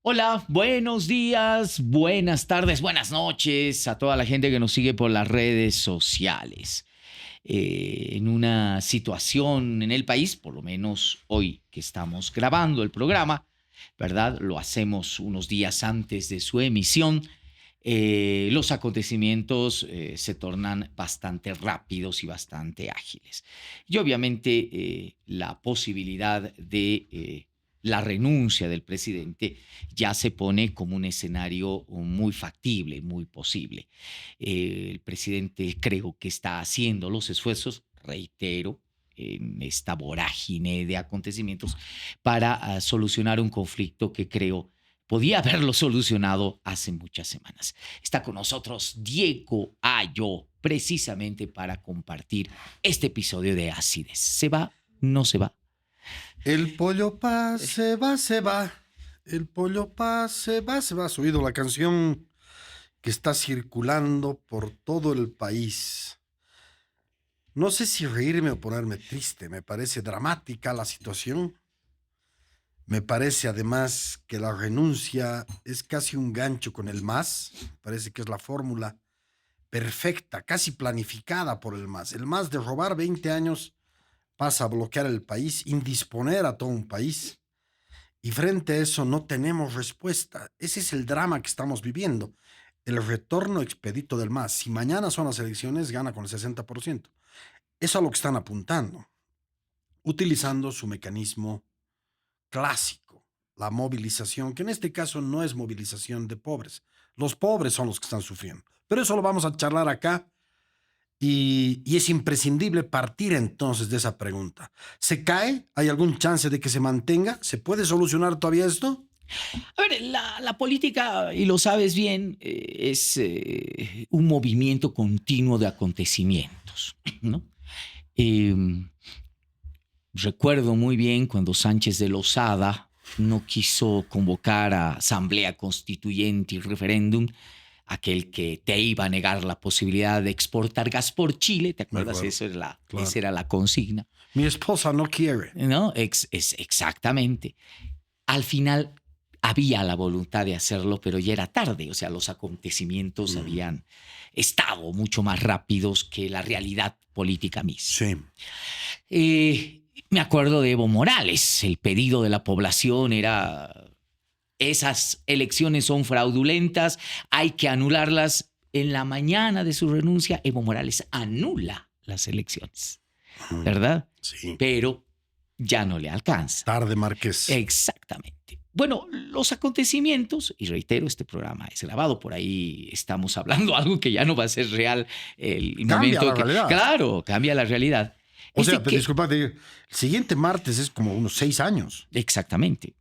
Hola, buenos días, buenas tardes, buenas noches a toda la gente que nos sigue por las redes sociales. En una situación en el país, por lo menos hoy que estamos grabando el programa, ¿verdad? Lo hacemos unos días antes de su emisión. Los acontecimientos se tornan bastante rápidos y bastante ágiles. Y obviamente la posibilidad de la renuncia del presidente ya se pone como un escenario muy factible, muy posible. El presidente creo que está haciendo los esfuerzos, reitero, en esta vorágine de acontecimientos para solucionar un conflicto que creo podía haberlo solucionado hace muchas semanas. Está con nosotros Diego Ayo, precisamente para compartir este episodio de Acides. ¿Se va? ¿No se va? El pollo pa se va, se va. El pollo pa se va, se va. ¿Has oído la canción que está circulando por todo el país? No sé si reírme o ponerme triste. Me parece dramática la situación. Me parece además que la renuncia es casi un gancho con el MAS. Me parece que es la fórmula perfecta, casi planificada por el MAS. El MAS de robar 20 años pasa a bloquear el país, indisponer a todo un país. Y frente a eso no tenemos respuesta. Ese es el drama que estamos viviendo. El retorno expedito del MAS. Si mañana son las elecciones, gana con el 60%. Eso es a lo que están apuntando, utilizando su mecanismo clásico, la movilización, que en este caso no es movilización de pobres. Los pobres son los que están sufriendo. Pero eso lo vamos a charlar acá. Y es imprescindible partir entonces de esa pregunta. ¿Se cae? ¿Hay algún chance de que se mantenga? ¿Se puede solucionar todavía esto? A ver, la política, y lo sabes bien, es un movimiento continuo de acontecimientos, ¿no? Eh, Recuerdo muy bien cuando Sánchez de Lozada no quiso convocar a asamblea constituyente y referéndum, aquel que te iba a negar la posibilidad de exportar gas por Chile, ¿te Me acuerdas? acuerdo, claro. Esa era la consigna, Mi esposa no quiere. ¿no? Exactamente. Al final había la voluntad de hacerlo, pero ya era tarde, o sea, los acontecimientos habían estado mucho más rápidos que la realidad política misma. Sí. Me acuerdo de Evo Morales. El pedido de la población era: esas elecciones son fraudulentas, hay que anularlas. En la mañana de su renuncia, Evo Morales anula las elecciones, ¿verdad? Sí. Pero ya no le alcanza. Tarde, Márquez. Exactamente. Bueno, los acontecimientos, y reitero, este programa es grabado, por ahí estamos hablando algo que ya no va a ser real el Cambia momento la que, realidad. Claro, cambia la realidad. O sea, disculpa, el siguiente martes es como unos 6 años. Exactamente.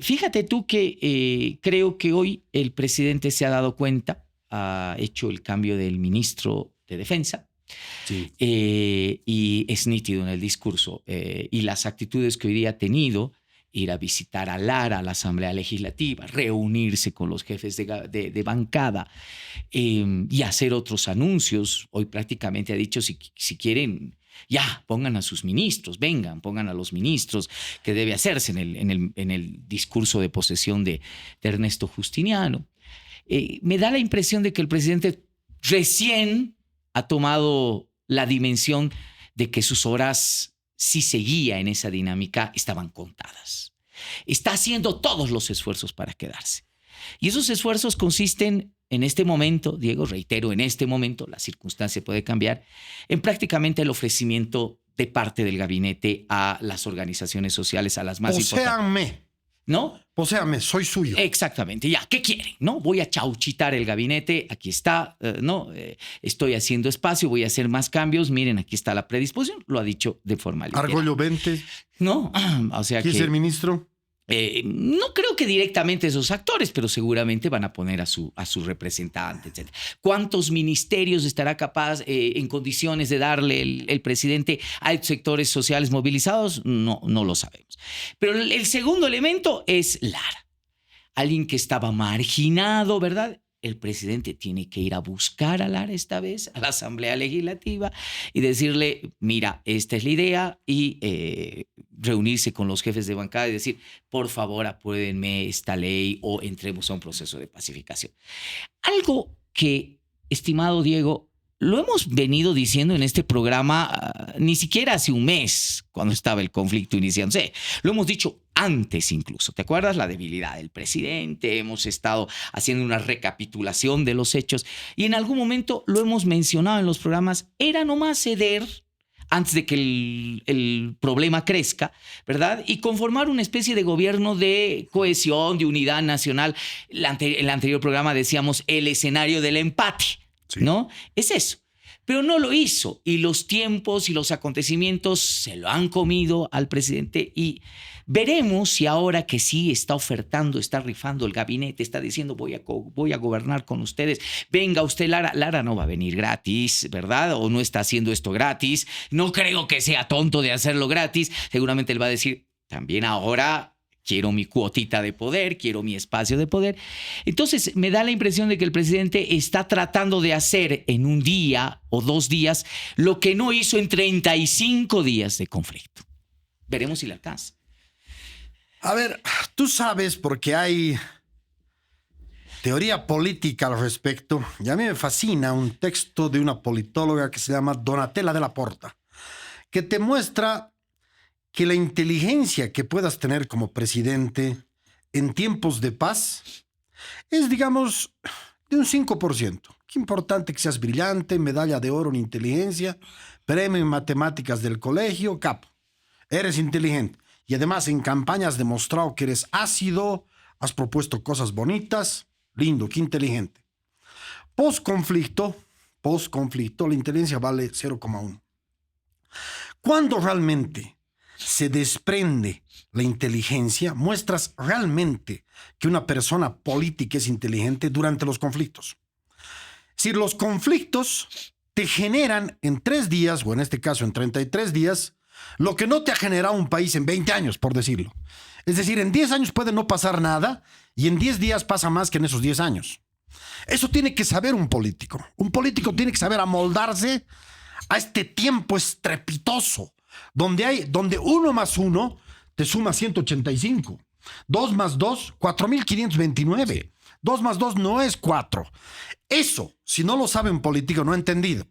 Fíjate tú que creo que hoy el presidente se ha dado cuenta, ha hecho el cambio del ministro de Defensa. Sí. Y es nítido en el discurso y las actitudes que hoy día ha tenido: ir a visitar a Lara, a la Asamblea Legislativa, reunirse con los jefes de bancada y hacer otros anuncios. Hoy prácticamente ha dicho, si quieren, ya, pongan a sus ministros, vengan, pongan a los ministros, que debe hacerse en el discurso de posesión de Ernesto Justiniano. Me da la impresión de que el presidente recién ha tomado la dimensión de que sus horas, si seguía en esa dinámica, estaban contadas. Está haciendo todos los esfuerzos para quedarse. Y esos esfuerzos consisten en este momento, Diego, reitero, en este momento, la circunstancia puede cambiar, en prácticamente el ofrecimiento de parte del gabinete a las organizaciones sociales, a las más importantes. ¿No? Poséame, soy suyo. Exactamente, ya, ¿qué quieren? ¿No? Voy a chauchitar el gabinete, aquí está, ¿no? Estoy haciendo espacio, voy a hacer más cambios, miren, aquí está la predisposición, lo ha dicho de forma literal. Argollo 20. ¿No? O sea ¿Quién es el ministro? No creo que directamente esos actores, pero seguramente van a poner a su representante, etc. ¿Cuántos ministerios estará capaz en condiciones de darle el presidente a estos sectores sociales movilizados? No lo sabemos. Pero el segundo elemento es Lara. Alguien que estaba marginado, ¿verdad? el presidente tiene que ir a buscar a Lara esta vez, a la Asamblea Legislativa, y decirle, mira, esta es la idea, y reunirse con los jefes de bancada y decir, por favor, apruébenme esta ley o entremos a un proceso de pacificación. Algo que, estimado Diego, lo hemos venido diciendo en este programa ni siquiera hace un mes, cuando estaba el conflicto iniciándose. Lo hemos dicho antes incluso. ¿Te acuerdas? La debilidad del presidente. Hemos estado haciendo una recapitulación de los hechos y en algún momento lo hemos mencionado en los programas. Era nomás ceder antes de que el problema crezca, ¿verdad? Y conformar una especie de gobierno de cohesión, de unidad nacional. En el anterior programa decíamos el escenario del empate. Sí. ¿No? Es eso. Pero no lo hizo y los tiempos y los acontecimientos se lo han comido al presidente y veremos si ahora que sí está ofertando, está rifando el gabinete, está diciendo voy a gobernar con ustedes, venga usted Lara. Lara no va a venir gratis, ¿verdad? O no está haciendo esto gratis. No creo que sea tonto de hacerlo gratis. Seguramente él va a decir también ahora quiero mi cuotita de poder, quiero mi espacio de poder. Entonces, me da la impresión de que el presidente está tratando de hacer en un día o 2 días lo que no hizo en 35 días de conflicto. Veremos si le alcanza. A ver, tú sabes, porque hay teoría política al respecto, y a mí me fascina un texto de una politóloga que se llama Donatella Della Porta, que te muestra que la inteligencia que puedas tener como presidente en tiempos de paz es, digamos, de un 5%. Qué importante que seas brillante, medalla de oro en inteligencia, premio en matemáticas del colegio, capo. Eres inteligente. Y además en campaña has demostrado que eres ácido, has propuesto cosas bonitas. Lindo, qué inteligente. Post-conflicto, la inteligencia vale 0,1. ¿Cuándo realmente se desprende la inteligencia? Muestras realmente que una persona política es inteligente durante los conflictos. Si los conflictos te generan en 3 días, o en este caso en 33 días, lo que no te ha generado un país en 20 años, por decirlo. Es decir, en 10 años puede no pasar nada y en 10 días pasa más que en esos 10 años. Eso tiene que saber un político. Un político tiene que saber amoldarse a este tiempo estrepitoso, donde 1 más 1 te suma 185. 2 más 2, 4.529. 2 más 2 no es 4. Eso, si no lo sabe un político, no ha entendido.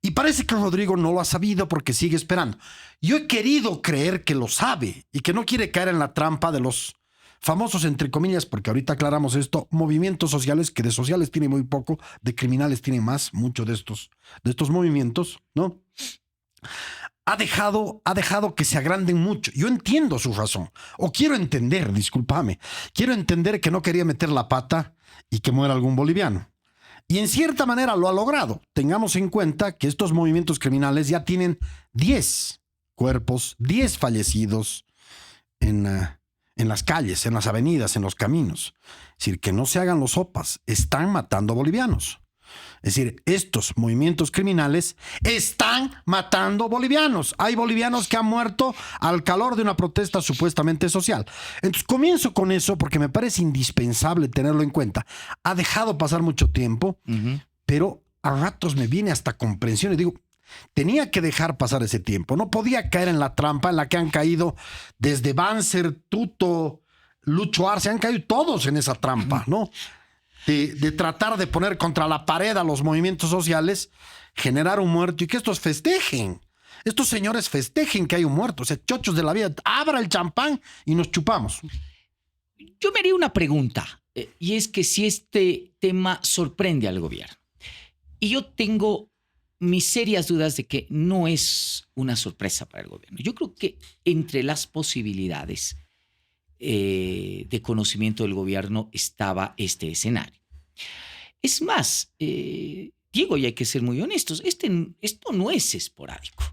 Y parece que Rodrigo no lo ha sabido porque sigue esperando. Yo he querido creer que lo sabe y que no quiere caer en la trampa de los famosos, entre comillas, porque ahorita aclaramos esto, movimientos sociales, que de sociales tiene muy poco, de criminales tiene más, muchos de estos movimientos, ¿no? Ha dejado que se agranden mucho. Yo entiendo su razón, o quiero entender, discúlpame, quiero entender que no quería meter la pata y que muera algún boliviano. Y en cierta manera lo ha logrado. Tengamos en cuenta que estos movimientos criminales ya tienen 10 cuerpos, 10 fallecidos en las calles, en las avenidas, en los caminos. Es decir, que no se hagan los sopas. Están matando bolivianos. Es decir, estos movimientos criminales están matando bolivianos. Hay bolivianos que han muerto al calor de una protesta supuestamente social. Entonces comienzo con eso porque me parece indispensable tenerlo en cuenta. Ha dejado pasar mucho tiempo, pero a ratos me viene hasta comprensión y digo, tenía que dejar pasar ese tiempo. No podía caer en la trampa en la que han caído desde Banzer, Tuto, Lucho Arce. Han caído todos en esa trampa, ¿no? De tratar de poner contra la pared a los movimientos sociales, generar un muerto y que estos festejen. Estos señores festejen que hay un muerto. O sea, chochos de la vida, abra el champán y nos chupamos. Yo me haría una pregunta, y es que si este tema sorprende al gobierno. Y yo tengo mis serias dudas de que no es una sorpresa para el gobierno. Yo creo que entre las posibilidades de conocimiento del gobierno estaba este escenario. Es más, Diego, y hay que ser muy honestos, esto no es esporádico.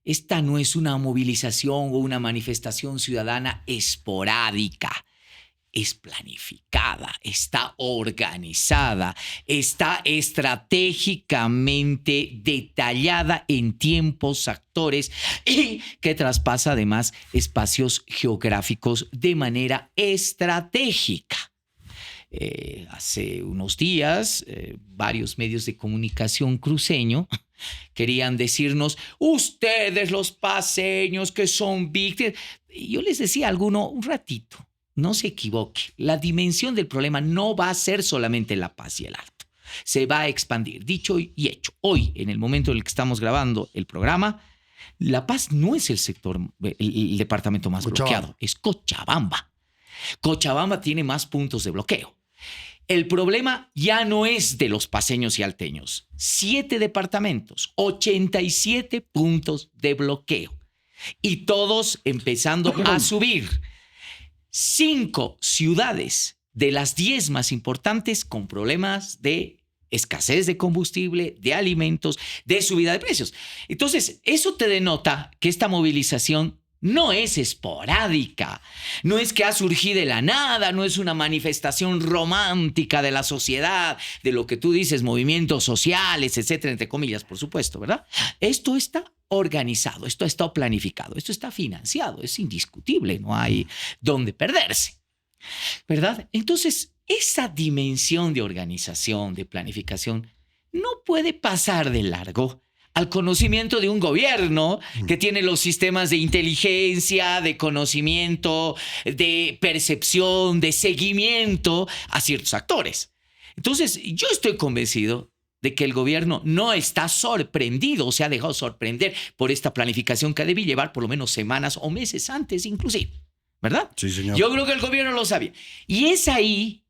Esta no es una movilización o una manifestación ciudadana esporádica. Es planificada, está organizada, está estratégicamente detallada en tiempos, actores y que traspasa además espacios geográficos de manera estratégica. Hace unos días, varios medios de comunicación cruceño querían decirnos, ustedes los paceños que son víctimas. Y yo les decía a alguno, un ratito, no se equivoque, la dimensión del problema no va a ser solamente La Paz y el Alto. Se va a expandir, dicho y hecho. Hoy, en el momento en el que estamos grabando el programa, La Paz no es el sector, el departamento más bloqueado, es Cochabamba. Cochabamba tiene más puntos de bloqueo. El problema ya no es de los paceños y alteños. 7 departamentos, 87 puntos de bloqueo. Y todos empezando a subir. 5 ciudades de las 10 más importantes con problemas de escasez de combustible, de alimentos, de subida de precios. Entonces, eso te denota que esta movilización no es esporádica, no es que ha surgido de la nada, no es una manifestación romántica de la sociedad, de lo que tú dices, movimientos sociales, etcétera, entre comillas, por supuesto, ¿verdad? Esto está organizado, esto está planificado, esto está financiado, es indiscutible, no hay dónde perderse, ¿verdad? Entonces, esa dimensión de organización, de planificación, no puede pasar de largo al conocimiento de un gobierno que tiene los sistemas de inteligencia, de conocimiento, de percepción, de seguimiento a ciertos actores. Entonces, yo estoy convencido de que el gobierno no está sorprendido o se ha dejado sorprender por esta planificación que debe llevar por lo menos semanas o meses antes inclusive, ¿verdad? Sí, señor. Yo creo que el gobierno lo sabía. Y es ahí,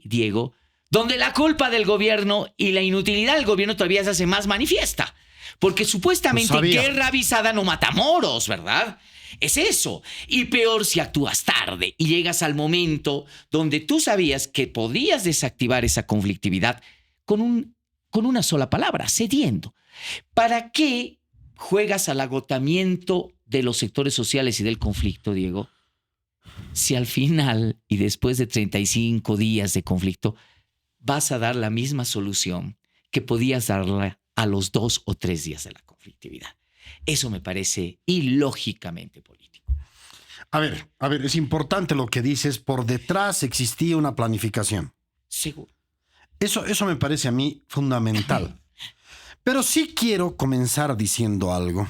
Diego, donde la culpa del gobierno y la inutilidad del gobierno todavía se hace más manifiesta. Porque supuestamente guerra avisada no mata moros, ¿verdad? Es eso. Y peor si actúas tarde y llegas al momento donde tú sabías que podías desactivar esa conflictividad con una sola palabra, cediendo. ¿Para qué juegas al agotamiento de los sectores sociales y del conflicto, Diego? Si al final y después de 35 días de conflicto vas a dar la misma solución que podías darle a los 2 o 3 días de la conflictividad. Eso me parece ilógicamente político. A ver, es importante lo que dices. Por detrás existía una planificación. Seguro. Eso me parece a mí fundamental. Pero sí quiero comenzar diciendo algo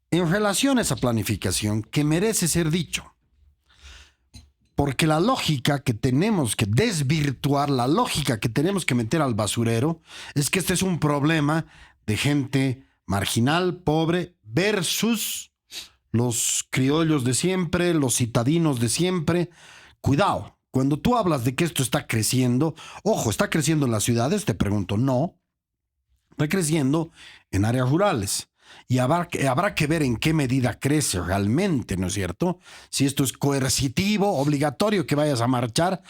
en relación a esa planificación que merece ser dicho. Porque la lógica que tenemos que desvirtuar, la lógica que tenemos que meter al basurero, es que este es un problema de gente marginal, pobre, versus los criollos de siempre, los citadinos de siempre. Cuidado, cuando tú hablas de que esto está creciendo, ojo, ¿está creciendo en las ciudades? Te pregunto, no. Está creciendo en áreas rurales. Y habrá que ver en qué medida crece realmente, ¿no es cierto? Si esto es coercitivo, obligatorio que vayas a marchar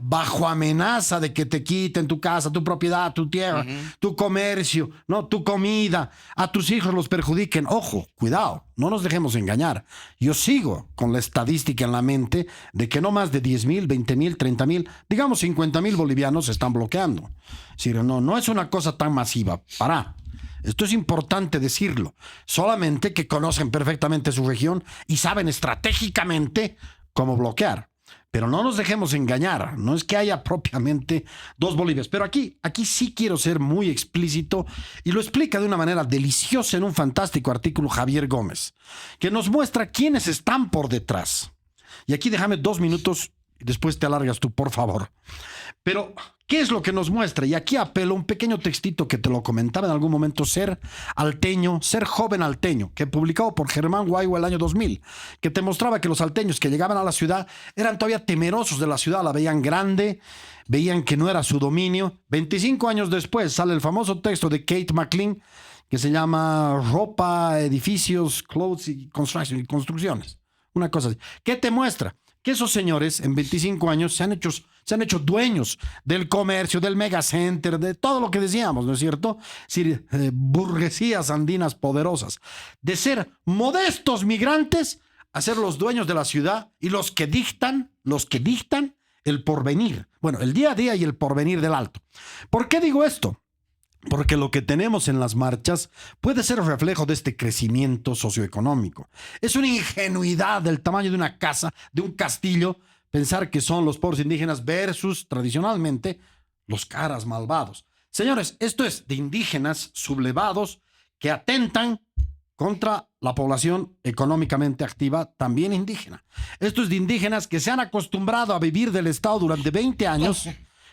bajo amenaza de que te quiten tu casa, tu propiedad, tu tierra, tu comercio, ¿no? Tu comida, a tus hijos los perjudiquen. Ojo, cuidado, no nos dejemos engañar. Yo sigo con la estadística en la mente de que no más de 10,000, 20,000, 30,000, digamos 50,000 bolivianos se están bloqueando. Es decir, no es una cosa tan masiva. Esto es importante decirlo. Solamente que conocen perfectamente su región y saben estratégicamente cómo bloquear. Pero no nos dejemos engañar. No es que haya propiamente 2 Bolivias. Pero aquí sí quiero ser muy explícito y lo explica de una manera deliciosa en un fantástico artículo Javier Gómez, que nos muestra quiénes están por detrás. Y aquí déjame 2 minutos y después te alargas tú, por favor. Pero, ¿qué es lo que nos muestra? Y aquí apelo a un pequeño textito que te lo comentaba en algún momento, Ser joven alteño, que publicado por Germán Guayua el año 2000, que te mostraba que los alteños que llegaban a la ciudad eran todavía temerosos de la ciudad, la veían grande, veían que no era su dominio. 25 años después sale el famoso texto de Kate McLean, que se llama Ropa, Edificios, Clothes y Construcciones. Una cosa así. ¿Qué te muestra? Que esos señores en 25 años se han hecho dueños del comercio, del megacenter, de todo lo que decíamos, ¿no es cierto? Es decir, burguesías andinas poderosas. De ser modestos migrantes a ser los dueños de la ciudad y los que dictan el porvenir. Bueno, el día a día y el porvenir del Alto. ¿Por qué digo esto? Porque lo que tenemos en las marchas puede ser reflejo de este crecimiento socioeconómico. Es una ingenuidad del tamaño de una casa, de un castillo, pensar que son los pobres indígenas versus, tradicionalmente, los caras malvados. Señores, esto es de indígenas sublevados que atentan contra la población económicamente activa, también indígena. Esto es de indígenas que se han acostumbrado a vivir del Estado durante 20 años.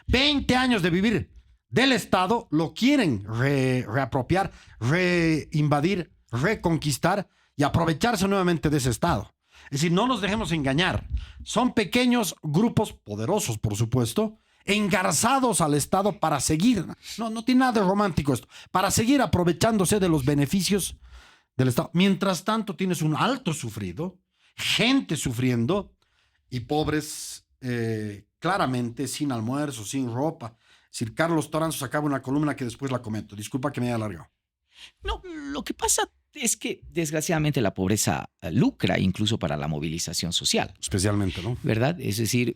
20 años de vivir del Estado, lo quieren reapropiar, reinvadir, reconquistar y aprovecharse nuevamente de ese Estado. Es decir, no nos dejemos engañar. Son pequeños grupos, poderosos por supuesto, engarzados al Estado para seguir, no tiene nada de romántico esto, para seguir aprovechándose de los beneficios del Estado. Mientras tanto, tienes un alto sufrido, gente sufriendo y pobres claramente sin almuerzo, sin ropa. Es decir, Carlos Toranzo sacaba una columna que después la comento. Disculpa que me haya alargado. No, lo que pasa es que desgraciadamente la pobreza lucra incluso para la movilización social. Especialmente, ¿no? ¿Verdad? Es decir,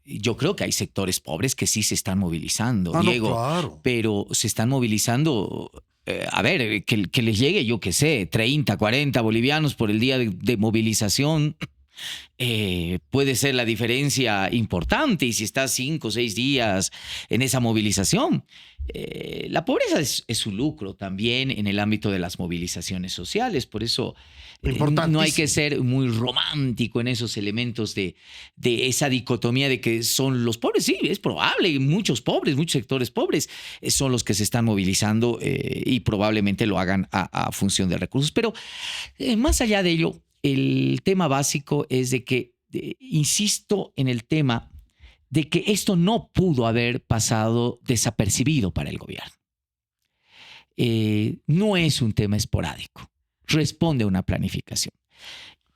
yo creo que hay sectores pobres que sí se están movilizando, Ah, Diego, no, claro. pero se están movilizando, a ver, que les llegue, yo qué sé, 30, 40 bolivianos por el día de movilización. Puede ser la diferencia importante, y si estás 5 o 6 días en esa movilización, la pobreza es un lucro también en el ámbito de las movilizaciones sociales. Por eso no hay que ser muy romántico en esos elementos de esa dicotomía de que son los pobres. Sí, es probable, muchos pobres, muchos sectores pobres son los que se están movilizando y probablemente lo hagan a función de recursos. Pero más allá de ello, el tema básico es de que, insisto en el tema de que esto no pudo haber pasado desapercibido para el gobierno. No es un tema esporádico, responde a una planificación.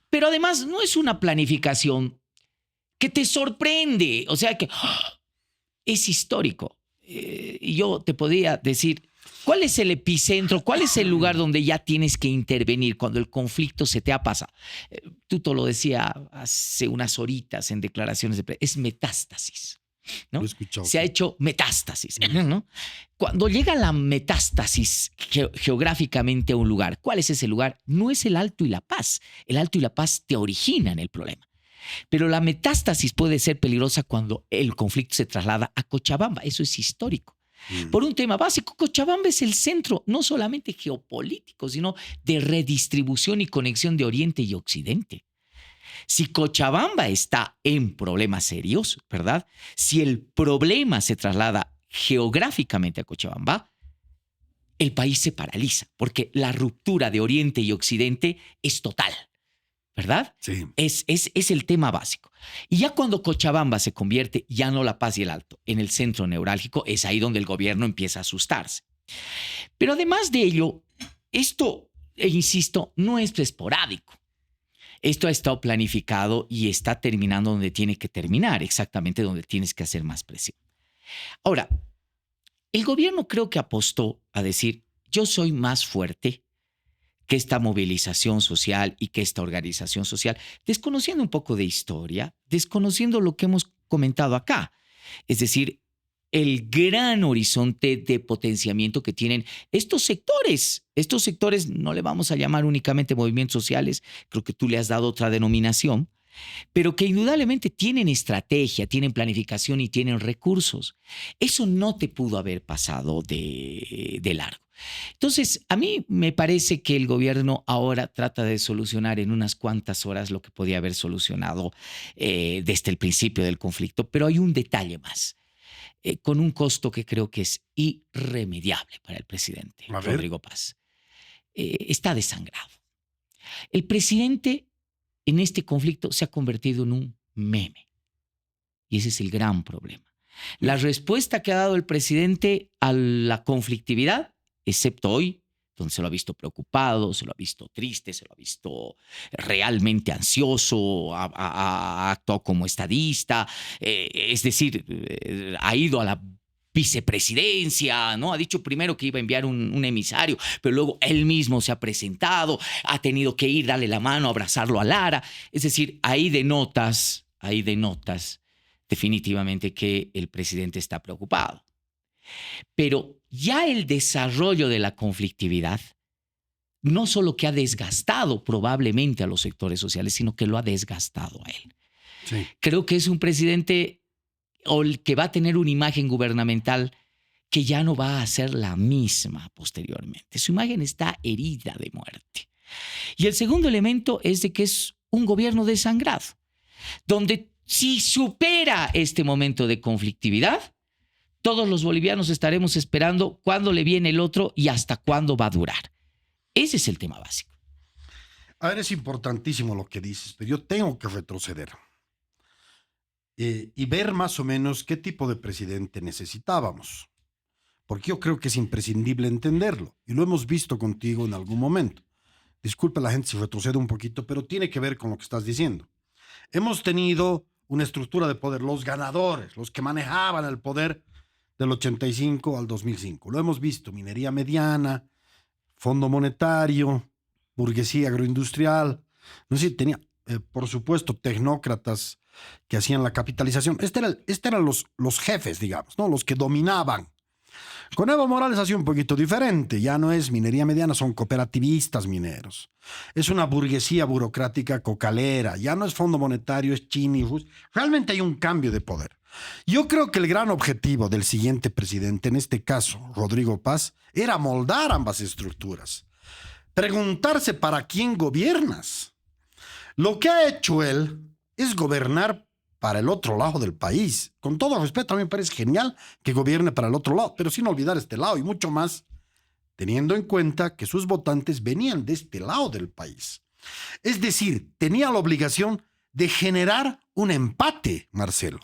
Pero además no es una planificación que te sorprende, o sea que es histórico. Y yo te podría decir, ¿cuál es el epicentro? ¿Cuál es el lugar donde ya tienes que intervenir cuando el conflicto se te ha pasado? Tuto lo decía hace unas horitas en declaraciones de prensa, es metástasis, ¿no? Lo he escuchado. Se ha hecho metástasis, ¿no? Cuando llega la metástasis geográficamente a un lugar, ¿cuál es ese lugar? No es el Alto y la Paz. El Alto y la Paz te originan el problema. Pero la metástasis puede ser peligrosa cuando el conflicto se traslada a Cochabamba. Eso es histórico. Por un tema básico, Cochabamba es el centro no solamente geopolítico, sino de redistribución y conexión de Oriente y Occidente. Si Cochabamba está en problemas serios, ¿verdad? Si el problema se traslada geográficamente a Cochabamba, el país se paraliza, porque la ruptura de Oriente y Occidente es total, ¿verdad? Sí. Es el tema básico. Y ya cuando Cochabamba se convierte, ya no La Paz y el Alto, en el centro neurálgico, es ahí donde el gobierno empieza a asustarse. Pero además de ello, esto, insisto, no es esporádico. Esto ha estado planificado y está terminando donde tiene que terminar, exactamente donde tienes que hacer más presión. Ahora, el gobierno creo que apostó a decir, yo soy más fuerte que esta movilización social y que esta organización social, desconociendo un poco de historia, desconociendo lo que hemos comentado acá. Es decir, el gran horizonte de potenciamiento que tienen estos sectores. Estos sectores no le vamos a llamar únicamente movimientos sociales, creo que tú le has dado otra denominación, pero que indudablemente tienen estrategia, tienen planificación y tienen recursos. Eso no te pudo haber pasado de largo. Entonces, a mí me parece que el gobierno ahora trata de solucionar en unas cuantas horas lo que podía haber solucionado desde el principio del conflicto, pero hay un detalle más, con un costo que creo que es irremediable para el presidente Rodrigo Paz. Está desangrado. El presidente en este conflicto se ha convertido en un meme. Y ese es el gran problema. La respuesta que ha dado el presidente a la conflictividad, excepto hoy, donde se lo ha visto preocupado, se lo ha visto triste, se lo ha visto realmente ansioso, ha actuado como estadista, es decir, ha ido a la vicepresidencia, ¿no? Ha dicho primero que iba a enviar un emisario, pero luego él mismo se ha presentado, ha tenido que ir, darle la mano, abrazarlo a Lara. Es decir, ahí denotas definitivamente que el presidente está preocupado. Pero ya el desarrollo de la conflictividad no solo que ha desgastado probablemente a los sectores sociales, sino que lo ha desgastado a él. Sí. Creo que es un presidente que va a tener una imagen gubernamental que ya no va a ser la misma posteriormente. Su imagen está herida de muerte. Y el segundo elemento es de que es un gobierno desangrado, donde si supera este momento de conflictividad, todos los bolivianos estaremos esperando cuándo le viene el otro y hasta cuándo va a durar. Ese es el tema básico. A ver, es importantísimo lo que dices, pero yo tengo que retroceder y ver más o menos qué tipo de presidente necesitábamos. Porque yo creo que es imprescindible entenderlo. Y lo hemos visto contigo en algún momento. Disculpe la gente si retrocede un poquito, pero tiene que ver con lo que estás diciendo. Hemos tenido una estructura de poder, los ganadores, los que manejaban el poder del 85 al 2005. Lo hemos visto, minería mediana, Fondo Monetario, burguesía agroindustrial. No sé, tenía, por supuesto, tecnócratas que hacían la capitalización. Eran los jefes, digamos, ¿no? Los que dominaban. Con Evo Morales ha sido un poquito diferente. Ya no es minería mediana, son cooperativistas mineros. Es una burguesía burocrática cocalera. Ya no es Fondo Monetario, es China y Rusia. Realmente hay un cambio de poder. Yo creo que el gran objetivo del siguiente presidente, en este caso Rodrigo Paz, era moldar ambas estructuras. Preguntarse para quién gobiernas. Lo que ha hecho él es gobernar para el otro lado del país. Con todo respeto, a mí me parece genial que gobierne para el otro lado, pero sin olvidar este lado y mucho más, teniendo en cuenta que sus votantes venían de este lado del país. Es decir, tenía la obligación de generar un empate, Marcelo,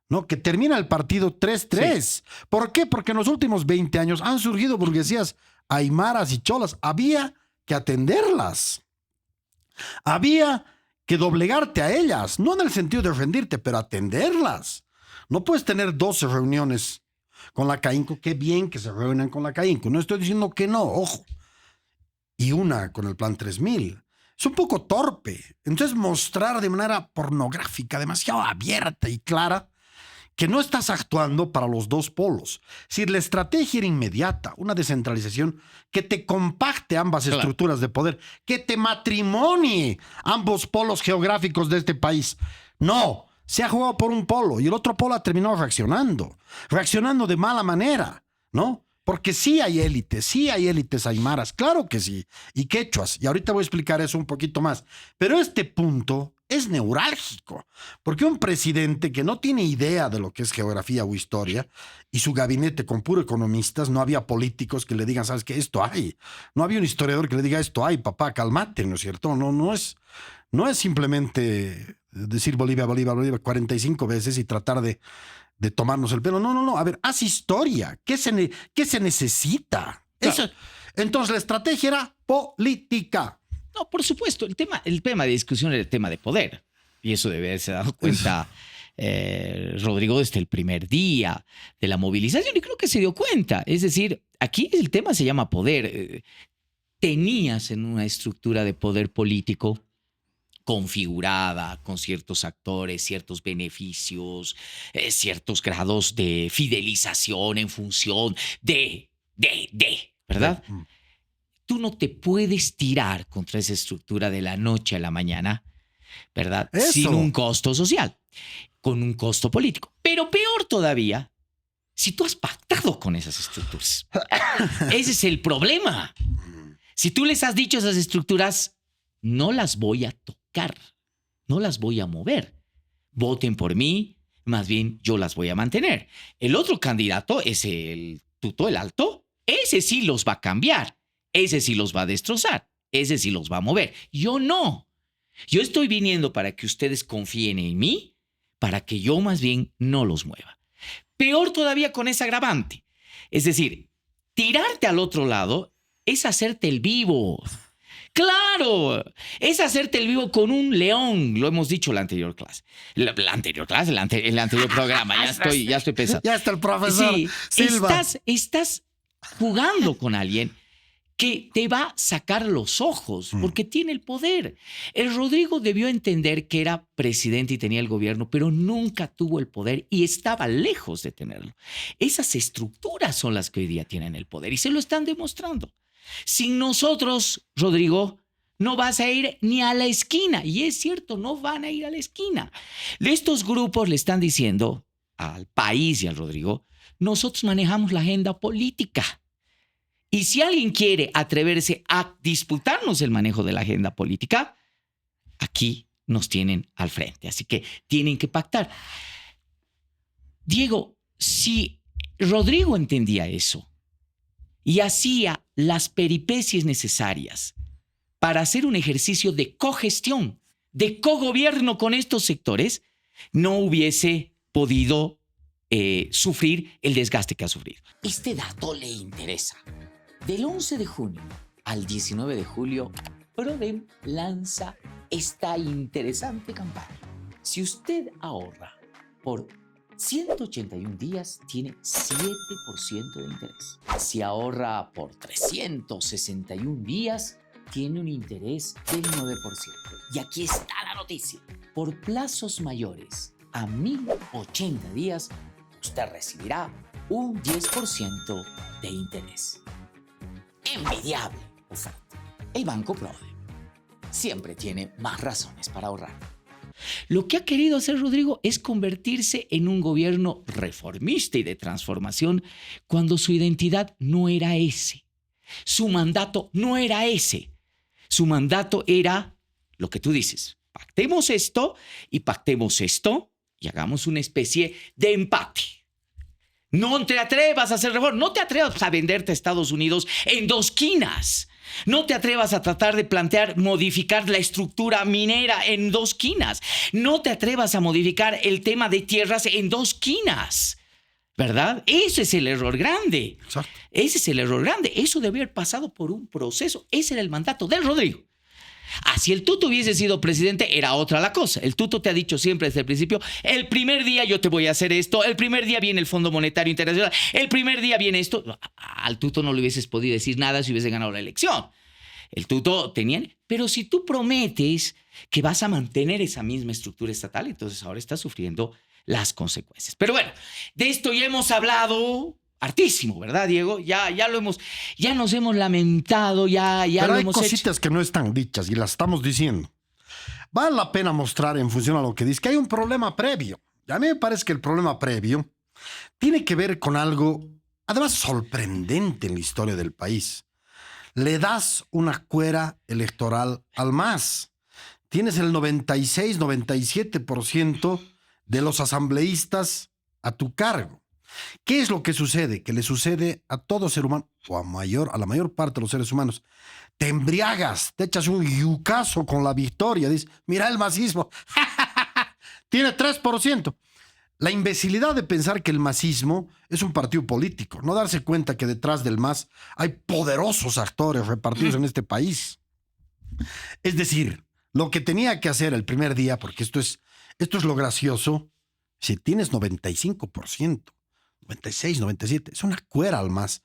¿no? Que termina el partido 3-3. Sí. ¿Por qué? Porque en los últimos 20 años han surgido burguesías aymaras y cholas. Había que atenderlas. Había que doblegarte a ellas, no en el sentido de rendirte, pero atenderlas. No puedes tener 12 reuniones con la CAINCO, qué bien que se reúnan con la CAINCO, no estoy diciendo que no, ojo, y una con el Plan 3000. Es un poco torpe, entonces mostrar de manera pornográfica, demasiado abierta y clara, que no estás actuando para los dos polos. Si la estrategia era inmediata, una descentralización que te compacte ambas estructuras de poder, que te matrimonie ambos polos geográficos de este país. No, se ha jugado por un polo y el otro polo ha terminado reaccionando de mala manera, ¿no? Porque sí hay élites aymaras, claro que sí, y quechuas, y ahorita voy a explicar eso un poquito más. Pero este punto es neurálgico, porque un presidente que no tiene idea de lo que es geografía o historia, y su gabinete con puro economistas, no había políticos que le digan, ¿sabes qué? Esto hay. No había un historiador que le diga, esto hay, papá, cálmate, ¿no es cierto? No es simplemente decir Bolivia, Bolivia, Bolivia 45 veces y tratar de tomarnos el pelo. No. A ver, haz historia. ¿Qué se necesita? Claro. Eso. Entonces la estrategia era política. No, por supuesto. El tema de discusión era el tema de poder. Y eso debe haberse dado cuenta Rodrigo desde el primer día de la movilización. Y creo que se dio cuenta. Es decir, aquí el tema se llama poder. Tenías en una estructura de poder político configurada con ciertos actores, ciertos beneficios, ciertos grados de fidelización en función de, ¿verdad? Tú no te puedes tirar contra esa estructura de la noche a la mañana, ¿verdad? Eso. Sin un costo social, con un costo político. Pero peor todavía, si tú has pactado con esas estructuras. Ese es el problema. Si tú les has dicho a esas estructuras, no las voy a tocar, no las voy a mover. Voten por mí, más bien yo las voy a mantener. El otro candidato es el tuto, el alto. Ese sí los va a cambiar, ese sí los va a destrozar, ese sí los va a mover. Yo no. Yo estoy viniendo para que ustedes confíen en mí, para que yo más bien no los mueva. Peor todavía con ese agravante. Es decir, tirarte al otro lado es hacerte el vivo. ¡Claro! Es hacerte el vivo con un león. Lo hemos dicho en la anterior clase. El anterior programa. Ya estoy pesado. Ya está el profesor Sí, Silva. Estás jugando con alguien que te va a sacar los ojos porque tiene el poder. El Rodrigo debió entender que era presidente y tenía el gobierno, pero nunca tuvo el poder y estaba lejos de tenerlo. Esas estructuras son las que hoy día tienen el poder y se lo están demostrando. Sin nosotros, Rodrigo, no vas a ir ni a la esquina. Y es cierto, no van a ir a la esquina. Estos grupos le están diciendo al país y al Rodrigo, nosotros manejamos la agenda política. Y si alguien quiere atreverse a disputarnos el manejo de la agenda política, aquí nos tienen al frente. Así que tienen que pactar. Diego, si Rodrigo entendía eso y hacía las peripecias necesarias para hacer un ejercicio de cogestión, de cogobierno con estos sectores, no hubiese podido sufrir el desgaste que ha sufrido. Este dato le interesa. Del 11 de junio al 19 de julio, Prodem lanza esta interesante campaña. Si usted ahorra por 181 días, tiene 7% de interés. Si ahorra por 361 días, tiene un interés del 9%. Y aquí está la noticia. Por plazos mayores a 1080 días, usted recibirá un 10% de interés. Envidiable oferta. El Banco Prodem siempre tiene más razones para ahorrar. Lo que ha querido hacer Rodrigo es convertirse en un gobierno reformista y de transformación cuando su identidad no era ese. Su mandato no era ese. Su mandato era lo que tú dices. Pactemos esto y hagamos una especie de empate. No te atrevas a hacer reforma, no te atrevas a venderte a Estados Unidos en dos quinas. No te atrevas a tratar de plantear modificar la estructura minera en dos quinas. No te atrevas a modificar el tema de tierras en dos quinas. ¿Verdad? Ese es el error grande. Exacto. Ese es el error grande. Eso debe haber pasado por un proceso. Ese era el mandato del Rodrigo. Si el Tuto hubiese sido presidente, era otra la cosa. El Tuto te ha dicho siempre desde el principio, el primer día yo te voy a hacer esto, el primer día viene el Fondo Monetario Internacional, el primer día viene esto. Al Tuto no le hubieses podido decir nada si hubiese ganado la elección. El Tuto tenía... Pero si tú prometes que vas a mantener esa misma estructura estatal, entonces ahora estás sufriendo las consecuencias. Pero bueno, de esto ya hemos hablado... hartísimo, ¿verdad, Diego? Ya nos hemos lamentado, ya Pero lo hay hemos cositas hecho. que no están dichas y las estamos diciendo. Vale la pena mostrar en función a lo que dice que hay un problema previo. Y a mí me parece que el problema previo tiene que ver con algo, además sorprendente en la historia del país. Le das una cuera electoral al MAS. Tienes el 96, 97% de los asambleístas a tu cargo. ¿Qué es lo que sucede? Que le sucede a todo ser humano, o a la mayor parte de los seres humanos. Te embriagas, te echas un yucazo con la victoria. Dices, mira el masismo. Tiene 3%. La imbecilidad de pensar que el masismo es un partido político. No darse cuenta que detrás del MAS hay poderosos actores repartidos en este país. Es decir, lo que tenía que hacer el primer día, porque esto es lo gracioso, si tienes 95%, 96, 97, es una cuera al MAS.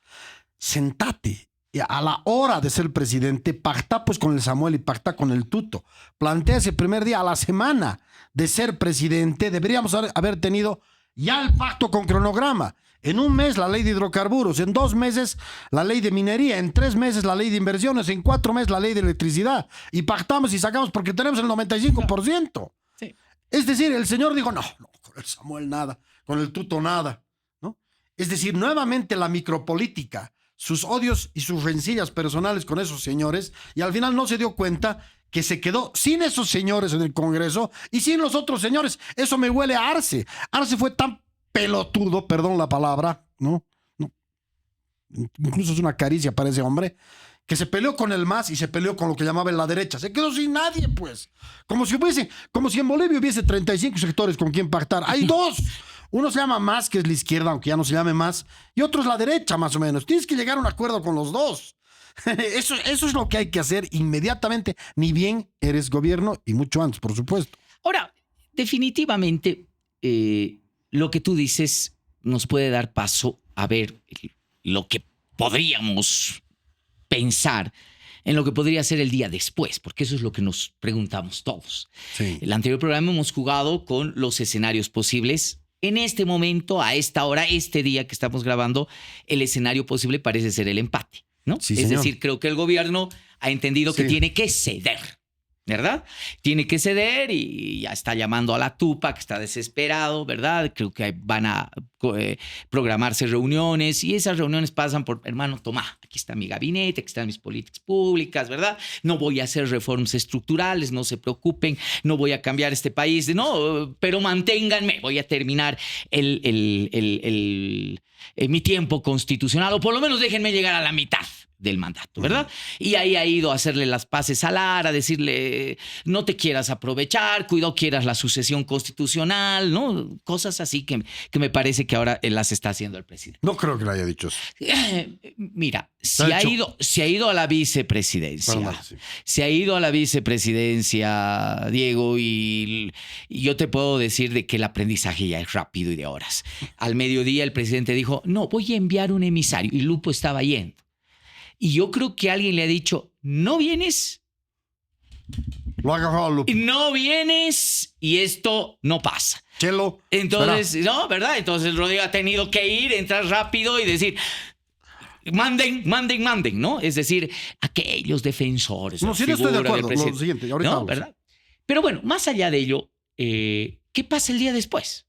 Sentate. Y a la hora de ser presidente, pacta pues con el Samuel y pacta con el Tuto. Plantea ese primer día, a la semana de ser presidente, deberíamos haber tenido ya el pacto con cronograma. En un mes la ley de hidrocarburos, en 2 meses la ley de minería, en 3 meses la ley de inversiones, en 4 meses la ley de electricidad. Y pactamos y sacamos porque tenemos el 95%. Sí. Es decir, el señor dijo, no, con el Samuel nada, con el Tuto nada. Es decir, nuevamente la micropolítica, sus odios y sus rencillas personales con esos señores, y al final no se dio cuenta que se quedó sin esos señores en el Congreso y sin los otros señores. Eso me huele a Arce. Arce fue tan pelotudo, perdón la palabra, ¿no? Incluso es una caricia para ese hombre, que se peleó con el MAS y se peleó con lo que llamaban la derecha. Se quedó sin nadie, pues. Como si en Bolivia hubiese 35 sectores con quien pactar. Hay 2. Uno se llama MAS, que es la izquierda, aunque ya no se llame MAS, y otro es la derecha, más o menos. Tienes que llegar a un acuerdo con los dos. Eso es lo que hay que hacer inmediatamente, ni bien eres gobierno y mucho antes, por supuesto. Ahora, definitivamente, lo que tú dices nos puede dar paso a ver lo que podríamos pensar en lo que podría ser el día después, porque eso es lo que nos preguntamos todos. Sí. El anterior programa hemos jugado con los escenarios posibles. En este momento, a esta hora, este día que estamos grabando, el escenario posible parece ser el empate. ¿no? Sí, Es señor. decir, creo que el gobierno ha entendido que Sí. tiene que ceder, ¿verdad? Tiene que ceder y ya está llamando a la Tupa, que está desesperado, ¿verdad? Creo que van a programarse reuniones y esas reuniones pasan por, hermano, toma, aquí está mi gabinete, aquí están mis políticas públicas, ¿verdad? No voy a hacer reformas estructurales, no se preocupen, no voy a cambiar este país, no, pero manténganme, voy a terminar mi tiempo constitucional, o por lo menos déjenme llegar a la mitad del mandato, ¿verdad? Y ahí ha ido a hacerle las paces a Lara, a decirle, no te quieras aprovechar, cuidado quieras la sucesión constitucional, ¿no? Cosas así que me parece que ahora las está haciendo el presidente. No creo que le haya dicho eso. Mira, Está hecho. se ha ido a la vicepresidencia. Bueno, sí. Se ha ido a la vicepresidencia, Diego, y yo te puedo decir de que el aprendizaje ya es rápido y de horas. Al mediodía el presidente dijo, no, voy a enviar un emisario, y Lupo estaba yendo. Y yo creo que alguien le ha dicho, no vienes, Lo ha agarrado a Lupo. no vienes y esto no pasa. Chelo. Entonces, no, ¿verdad? Entonces Rodrigo ha tenido que ir, entrar rápido y decir, manden, ¿no? Es decir, aquellos defensores. No, la sí, no estoy de figura del acuerdo. Lo presidente, siguiente, ahorita ¿no? vamos. ¿Verdad? Pero bueno, más allá de ello, ¿qué pasa el día después?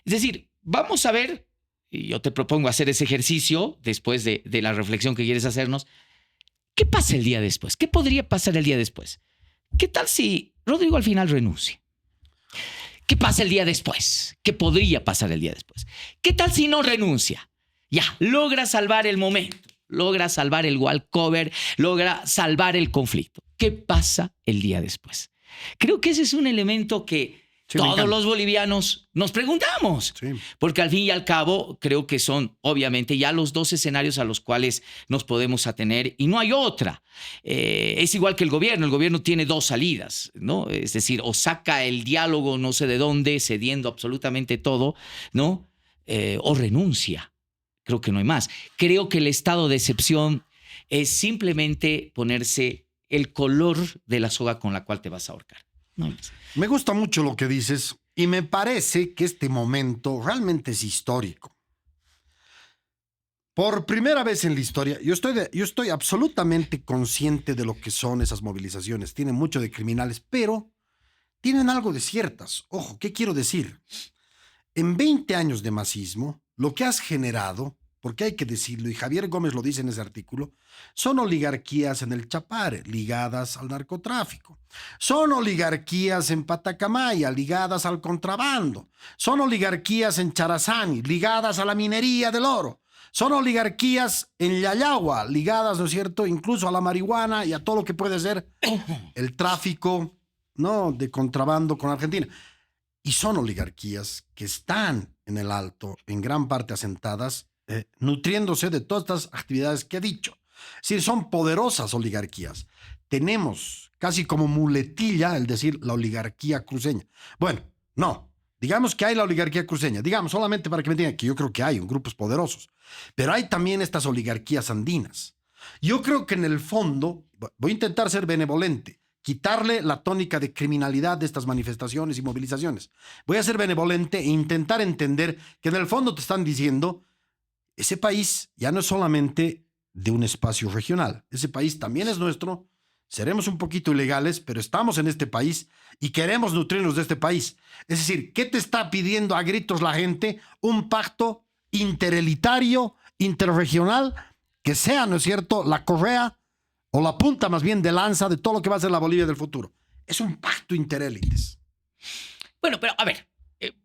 Es decir, vamos a ver, y yo te propongo hacer ese ejercicio después de la reflexión que quieres hacernos. ¿Qué pasa el día después? ¿Qué podría pasar el día después? ¿Qué tal si Rodrigo al final renuncia? ¿Qué pasa el día después? ¿Qué podría pasar el día después? ¿Qué tal si no renuncia? Ya, logra salvar el momento, logra salvar el walkover, logra salvar el conflicto. ¿Qué pasa el día después? Creo que ese es un elemento que Sí, me todos encanta. los bolivianos nos preguntamos. Sí. Porque al fin y al cabo creo que son obviamente ya los dos escenarios a los cuales nos podemos atener y no hay otra. Es igual que el gobierno tiene dos salidas, ¿no? Es decir, o saca el diálogo no sé de dónde, cediendo absolutamente todo, ¿no? O renuncia. Creo que no hay más. Creo que el estado de excepción es simplemente ponerse el color de la soga con la cual te vas a ahorcar. No hay más. Me gusta mucho lo que dices y me parece que este momento realmente es histórico. Por primera vez en la historia, yo estoy absolutamente consciente de lo que son esas movilizaciones. Tienen mucho de criminales, pero tienen algo de ciertas. Ojo, ¿qué quiero decir? En 20 años de masismo, lo que has generado, porque hay que decirlo, y Javier Gómez lo dice en ese artículo, son oligarquías en el Chapare, ligadas al narcotráfico. Son oligarquías en Patacamaya, ligadas al contrabando. Son oligarquías en Charazani, ligadas a la minería del oro. Son oligarquías en Yayagua, ligadas, ¿no es cierto?, incluso a la marihuana y a todo lo que puede ser el tráfico, ¿no?, de contrabando con Argentina. Y son oligarquías que están en el Alto, en gran parte asentadas, nutriéndose de todas estas actividades que he dicho. Es decir, son poderosas oligarquías. Tenemos casi como muletilla el decir la oligarquía cruceña. Bueno, no. Digamos que hay la oligarquía cruceña. Digamos, solamente para que me digan que yo creo que hay grupos poderosos. Pero hay también estas oligarquías andinas. Yo creo que en el fondo, voy a intentar ser benevolente, quitarle la tónica de criminalidad de estas manifestaciones y movilizaciones. Voy a ser benevolente e intentar entender que en el fondo te están diciendo, ese país ya no es solamente de un espacio regional, ese país también es nuestro, seremos un poquito ilegales, pero estamos en este país y queremos nutrirnos de este país. Es decir, ¿qué te está pidiendo a gritos la gente? Un pacto interelitario, interregional, que sea, ¿no es cierto?, la correa o la punta más bien de lanza de todo lo que va a ser la Bolivia del futuro. Es un pacto interélites. Bueno, pero a ver,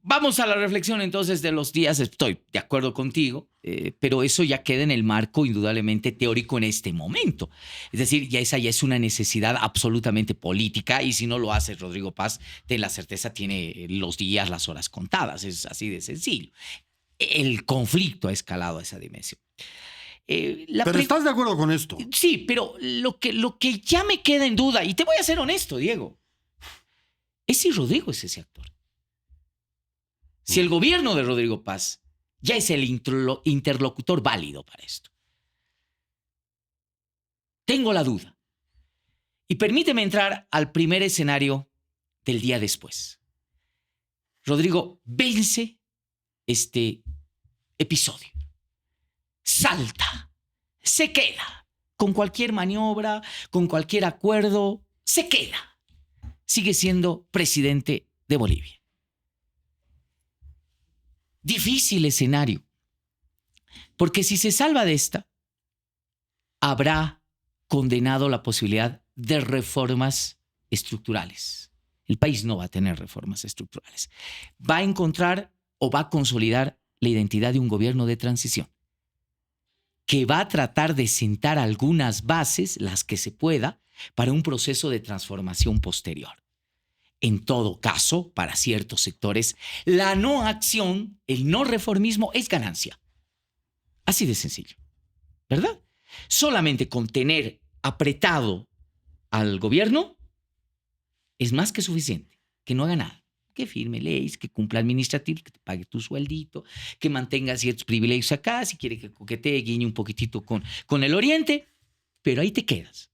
vamos a la reflexión entonces de los días. Estoy de acuerdo contigo, pero eso ya queda en el marco indudablemente teórico en este momento. Es decir, esa ya es una necesidad absolutamente política y si no lo hace Rodrigo Paz, ten la certeza, tiene los días, las horas contadas. Es así de sencillo. El conflicto ha escalado a esa dimensión. Pero ¿estás de acuerdo con esto? Sí, pero lo que ya me queda en duda, y te voy a ser honesto, Diego, es si Rodrigo es ese actor. Si el gobierno de Rodrigo Paz ya es el interlocutor válido para esto. Tengo la duda. Y permíteme entrar al primer escenario del día después. Rodrigo vence este episodio. Salta, se queda, con cualquier maniobra, con cualquier acuerdo, se queda. Sigue siendo presidente de Bolivia. Difícil escenario, porque si se salva de esta, habrá condenado la posibilidad de reformas estructurales. El país no va a tener reformas estructurales. Va a encontrar o va a consolidar la identidad de un gobierno de transición que va a tratar de sentar algunas bases, las que se pueda, para un proceso de transformación posterior. En todo caso, para ciertos sectores, la no acción, el no reformismo es ganancia. Así de sencillo, ¿verdad? Solamente con tener apretado al gobierno es más que suficiente, que no haga nada. Que firme leyes, que cumpla administrativo, que te pague tu sueldito, que mantenga ciertos privilegios acá, si quiere que coquetee, guiñe un poquitito con el Oriente, pero ahí te quedas.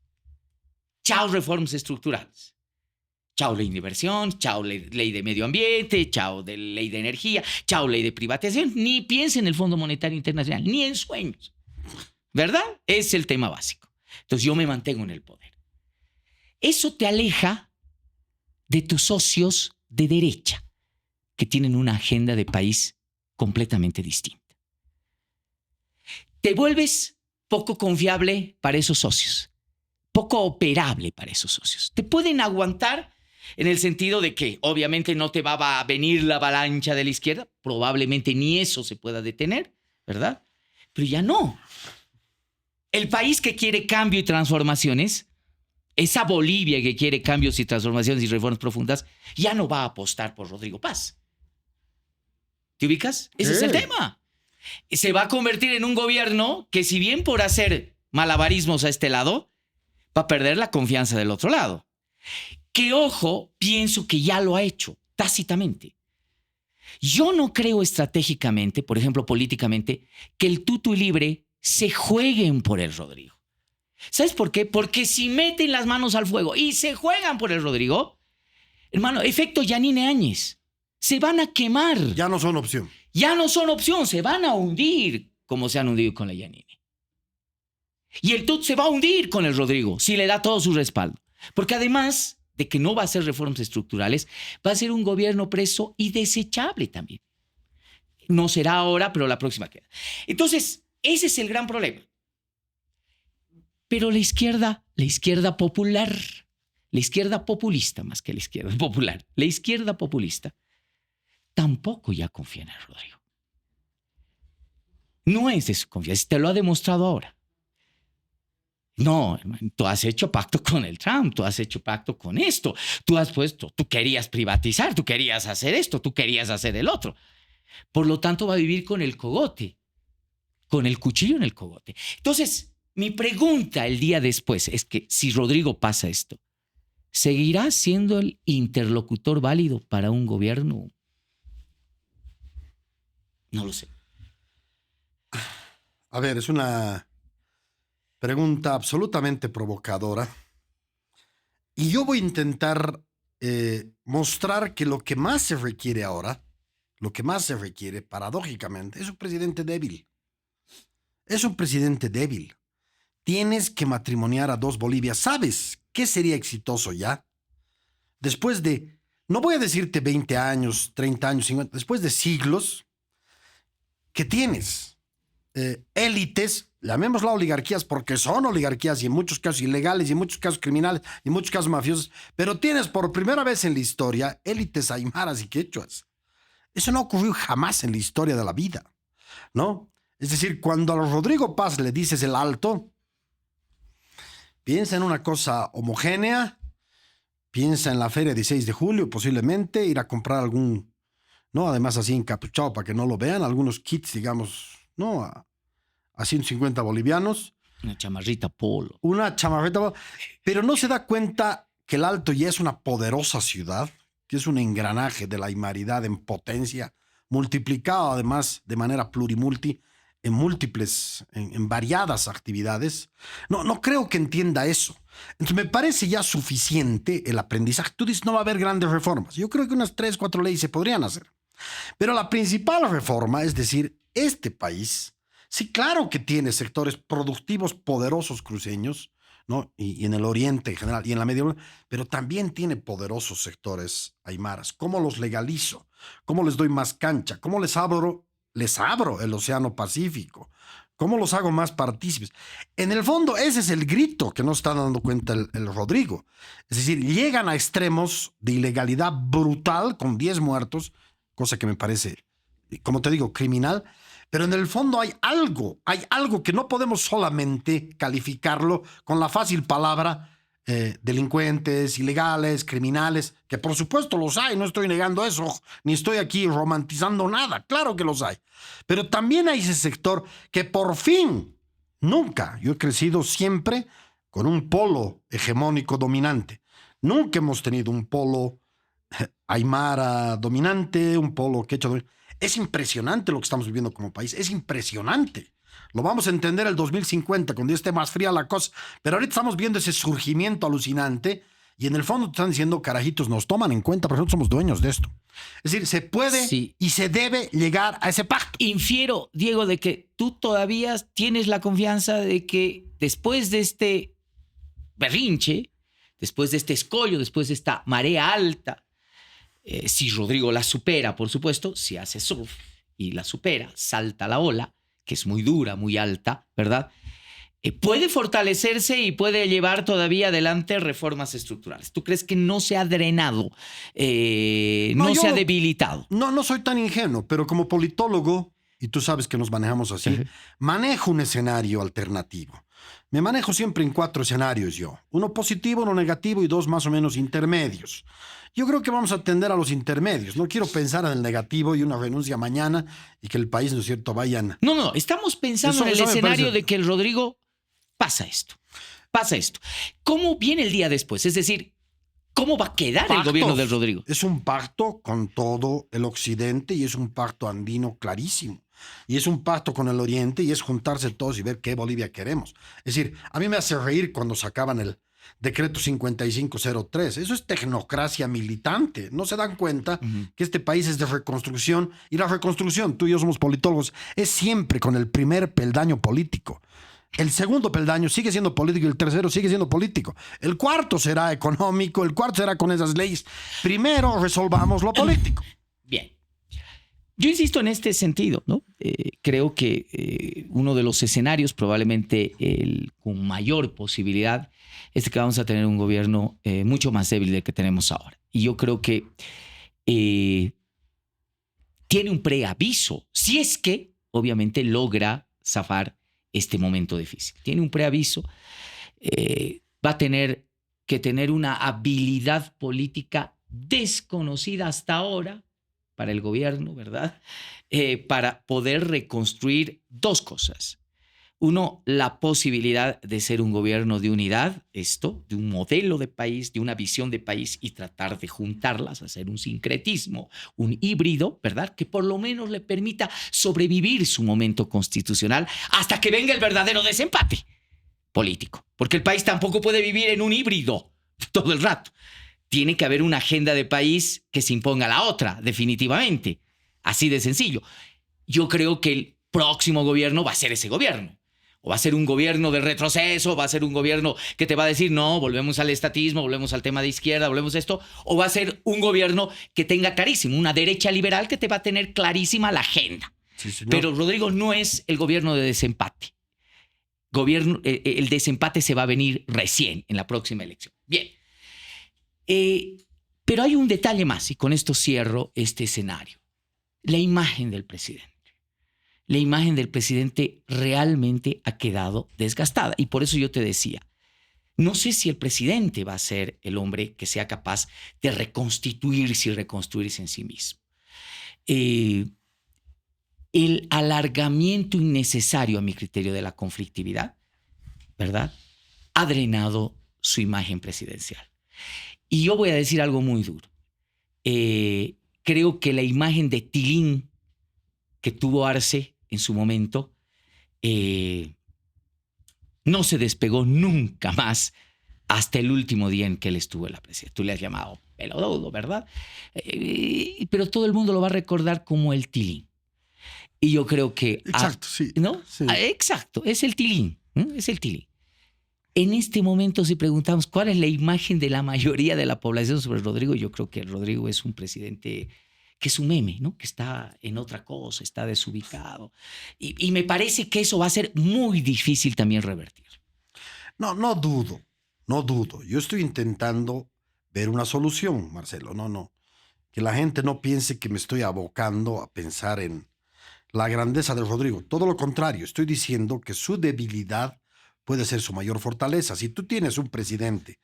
Chao reformas estructurales. Chao ley de inversión, chao ley de medio ambiente, chao de ley de energía, chao ley de privatización. Ni piense en el Fondo Monetario Internacional, ni en sueños. ¿Verdad? Es el tema básico. Entonces yo me mantengo en el poder. Eso te aleja de tus socios de derecha, que tienen una agenda de país completamente distinta. Te vuelves poco confiable para esos socios, poco operable para esos socios. Te pueden aguantar en el sentido de que obviamente no te va a venir la avalancha de la izquierda, probablemente ni eso se pueda detener, ¿verdad? Pero ya no. El país que quiere cambio y transformaciones, esa Bolivia que quiere cambios y transformaciones y reformas profundas, ya no va a apostar por Rodrigo Paz. ¿Te ubicas? Ese es el tema. Se va a convertir en un gobierno que, si bien por hacer malabarismos a este lado, va a perder la confianza del otro lado. Que, ojo, pienso que ya lo ha hecho tácitamente. Yo no creo estratégicamente, por ejemplo, políticamente, que el Tuto y Libre se jueguen por el Rodrigo. ¿Sabes por qué? Porque si meten las manos al fuego y se juegan por el Rodrigo, hermano, efecto Yanine Áñez, se van a quemar. Ya no son opción. Ya no son opción, se van a hundir como se han hundido con la Yanine. Y el Tut se va a hundir con el Rodrigo si le da todo su respaldo. Porque además de que no va a hacer reformas estructurales, va a ser un gobierno preso y desechable también. No será ahora, pero la próxima queda. Entonces, ese es el gran problema. Pero la izquierda popular, la izquierda populista más que la izquierda popular, la izquierda populista, tampoco ya confía en el Rodrigo. No es de su confianza, te lo ha demostrado ahora. No, hermano, tú has hecho pacto con el Trump, tú has hecho pacto con esto, tú querías privatizar, tú querías hacer esto, tú querías hacer el otro. Por lo tanto, va a vivir con el cogote, con el cuchillo en el cogote. Entonces, mi pregunta el día después es que si Rodrigo pasa esto, ¿seguirá siendo el interlocutor válido para un gobierno? No lo sé. A ver, es una pregunta absolutamente provocadora. Y yo voy a intentar mostrar que lo que más se requiere ahora, lo que más se requiere, paradójicamente, es un presidente débil. Es un presidente débil. Tienes que matrimoniar a dos Bolivias. ¿Sabes qué sería exitoso ya? Después de, no voy a decirte 20 años, 30 años, 50, después de siglos, que tienes élites, llamémoslas oligarquías porque son oligarquías y en muchos casos ilegales y en muchos casos criminales y en muchos casos mafiosos, pero tienes por primera vez en la historia élites aymaras y quechuas. Eso no ocurrió jamás en la historia de la vida, ¿no? Es decir, cuando a Rodrigo Paz le dices el alto, piensa en una cosa homogénea, piensa en la feria 16 de julio, posiblemente ir a comprar algún, ¿no? Además así encapuchado para que no lo vean, algunos kits, digamos, ¿no? A 150 bolivianos. Una chamarrita polo. Una chamarrita, pero no se da cuenta que el Alto ya es una poderosa ciudad, que es un engranaje de la aymaridad en potencia, multiplicado además de manera plurimulti, en múltiples, en variadas actividades. No creo que entienda eso. Entonces me parece ya suficiente el aprendizaje. Tú dices, no va a haber grandes reformas. Yo creo que unas 3, 4 leyes se podrían hacer. Pero la principal reforma, es decir, este país Sí, claro que tiene sectores productivos poderosos cruceños, ¿no? Y en el oriente en general y en la media luna, pero también tiene poderosos sectores aymaras. ¿Cómo los legalizo? ¿Cómo les doy más cancha? ¿Cómo les abro el Océano Pacífico? ¿Cómo los hago más partícipes? En el fondo, ese es el grito que no está dando cuenta el Rodrigo. Es decir, llegan a extremos de ilegalidad brutal con 10 muertos, cosa que me parece, como te digo, criminal. Pero en el fondo hay algo que no podemos solamente calificarlo con la fácil palabra delincuentes, ilegales, criminales, que por supuesto los hay, no estoy negando eso, ni estoy aquí romantizando nada, claro que los hay. Pero también hay ese sector que por fin, yo he crecido siempre con un polo hegemónico dominante. Nunca hemos tenido un polo aymara dominante, un polo quechua dominante. Es impresionante lo que estamos viviendo como país, es impresionante. Lo vamos a entender el 2050, cuando ya esté más fría la cosa. Pero ahorita estamos viendo ese surgimiento alucinante y en el fondo te están diciendo, carajitos, nos toman en cuenta, pero nosotros somos dueños de esto. Es decir, se puede y se debe llegar a ese pacto. Infiero, Diego, de que tú todavía tienes la confianza de que después de este berrinche, después de este escollo, después de esta marea alta, si Rodrigo la supera, por supuesto, si hace surf y la supera, salta la ola, que es muy dura, muy alta, ¿verdad? Puede fortalecerse y puede llevar todavía adelante reformas estructurales. ¿Tú crees que no se ha drenado, no se ha debilitado? No soy tan ingenuo, pero como politólogo, y tú sabes que nos manejamos así, manejo un escenario alternativo. Me manejo siempre en 4 escenarios yo. Uno positivo, uno negativo y 2 más o menos intermedios. Yo creo que vamos a atender a los intermedios. No quiero pensar en el negativo y una renuncia mañana y que el país, ¿no es cierto?, vayan... No. Estamos pensando en el escenario de que el Rodrigo pasa esto. ¿Cómo viene el día después? Es decir, ¿cómo va a quedar el gobierno del Rodrigo? Es un pacto con todo el occidente y es un pacto andino clarísimo. Y es un pacto con el oriente y es juntarse todos y ver qué Bolivia queremos. Es decir, a mí me hace reír cuando sacaban el decreto 5503. Eso es tecnocracia militante. No se dan cuenta que este país es de reconstrucción y la reconstrucción, tú y yo somos politólogos, es siempre con el primer peldaño político. El segundo peldaño sigue siendo político y el tercero sigue siendo político. El cuarto será económico, el cuarto será con esas leyes. Primero resolvamos lo político. Bien. Yo insisto en este sentido, ¿no? Creo que uno de los escenarios, probablemente el con mayor posibilidad, es que vamos a tener un gobierno mucho más débil del que tenemos ahora. Y yo creo que tiene un preaviso, si es que obviamente logra zafar este momento difícil. Tiene un preaviso, va a tener que tener una habilidad política desconocida hasta ahora para el gobierno, ¿verdad? Para poder reconstruir 2 cosas. Uno, la posibilidad de ser un gobierno de unidad, de un modelo de país, de una visión de país y tratar de juntarlas, hacer un sincretismo, un híbrido, ¿verdad? Que por lo menos le permita sobrevivir su momento constitucional hasta que venga el verdadero desempate político. Porque el país tampoco puede vivir en un híbrido todo el rato. Tiene que haber una agenda de país que se imponga a la otra, definitivamente. Así de sencillo. Yo creo que el próximo gobierno va a ser ese gobierno. O va a ser un gobierno de retroceso, va a ser un gobierno que te va a decir, no, volvemos al estatismo, volvemos al tema de izquierda, volvemos a esto. O va a ser un gobierno que tenga clarísimo, una derecha liberal que te va a tener clarísima la agenda. Sí, señor. Pero, Rodrigo, no es el gobierno de desempate. El desempate se va a venir recién, en la próxima elección. Bien. Pero hay un detalle más, y con esto cierro este escenario. La imagen del presidente. La imagen del presidente realmente ha quedado desgastada. Y por eso yo te decía, no sé si el presidente va a ser el hombre que sea capaz de reconstituirse y reconstruirse en sí mismo. El alargamiento innecesario, a mi criterio, de la conflictividad, ¿verdad?, ha drenado su imagen presidencial. Y yo voy a decir algo muy duro. Creo que la imagen de Tilín que tuvo Arce en su momento no se despegó nunca más hasta el último día en que él estuvo en la presidencia. Tú le has llamado pelodudo, ¿verdad? Pero todo el mundo lo va a recordar como el Tilín. Y yo creo que... Exacto, sí. ¿No? Sí. Exacto, es el tilín. Es el tilín. En este momento, si preguntamos cuál es la imagen de la mayoría de la población sobre Rodrigo, yo creo que Rodrigo es un presidente que es un meme, ¿no? Que está en otra cosa, está desubicado. Y me parece que eso va a ser muy difícil también revertir. No dudo, no dudo. Yo estoy intentando ver una solución, Marcelo. No. Que la gente no piense que me estoy abocando a pensar en la grandeza de Rodrigo. Todo lo contrario, estoy diciendo que su debilidad puede ser su mayor fortaleza. Si tú tienes un presidente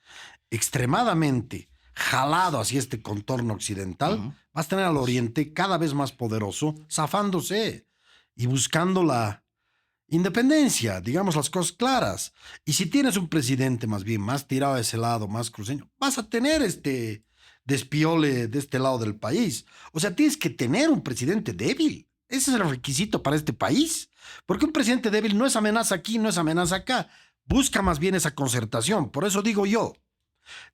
extremadamente jalado hacia este contorno occidental, vas a tener al Oriente cada vez más poderoso, zafándose y buscando la independencia, digamos las cosas claras. Y si tienes un presidente más bien más tirado a ese lado, más cruceño, vas a tener este despiole de este lado del país. O sea, tienes que tener un presidente débil. Ese es el requisito para este país. Porque un presidente débil no es amenaza aquí, no es amenaza acá. Busca más bien esa concertación. Por eso digo yo,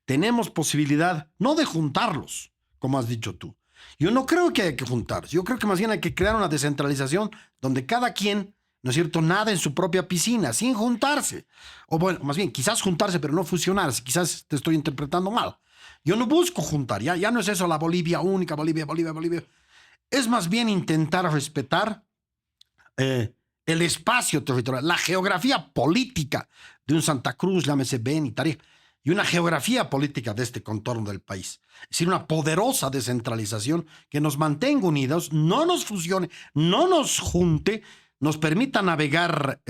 tenemos posibilidad no de juntarlos, como has dicho tú. Yo no creo que haya que juntarse. Yo creo que más bien hay que crear una descentralización donde cada quien, ¿no es cierto?, nada en su propia piscina, sin juntarse. O bueno, más bien, quizás juntarse, pero no fusionarse. Quizás te estoy interpretando mal. Yo no busco juntar, ya no es eso la Bolivia única, Bolivia. Es más bien intentar respetar el espacio territorial, la geografía política de un Santa Cruz, llámese Beni, Tarija, y una geografía política de este contorno del país. Es decir, una poderosa descentralización que nos mantenga unidos, no nos fusione, no nos junte, nos permita navegar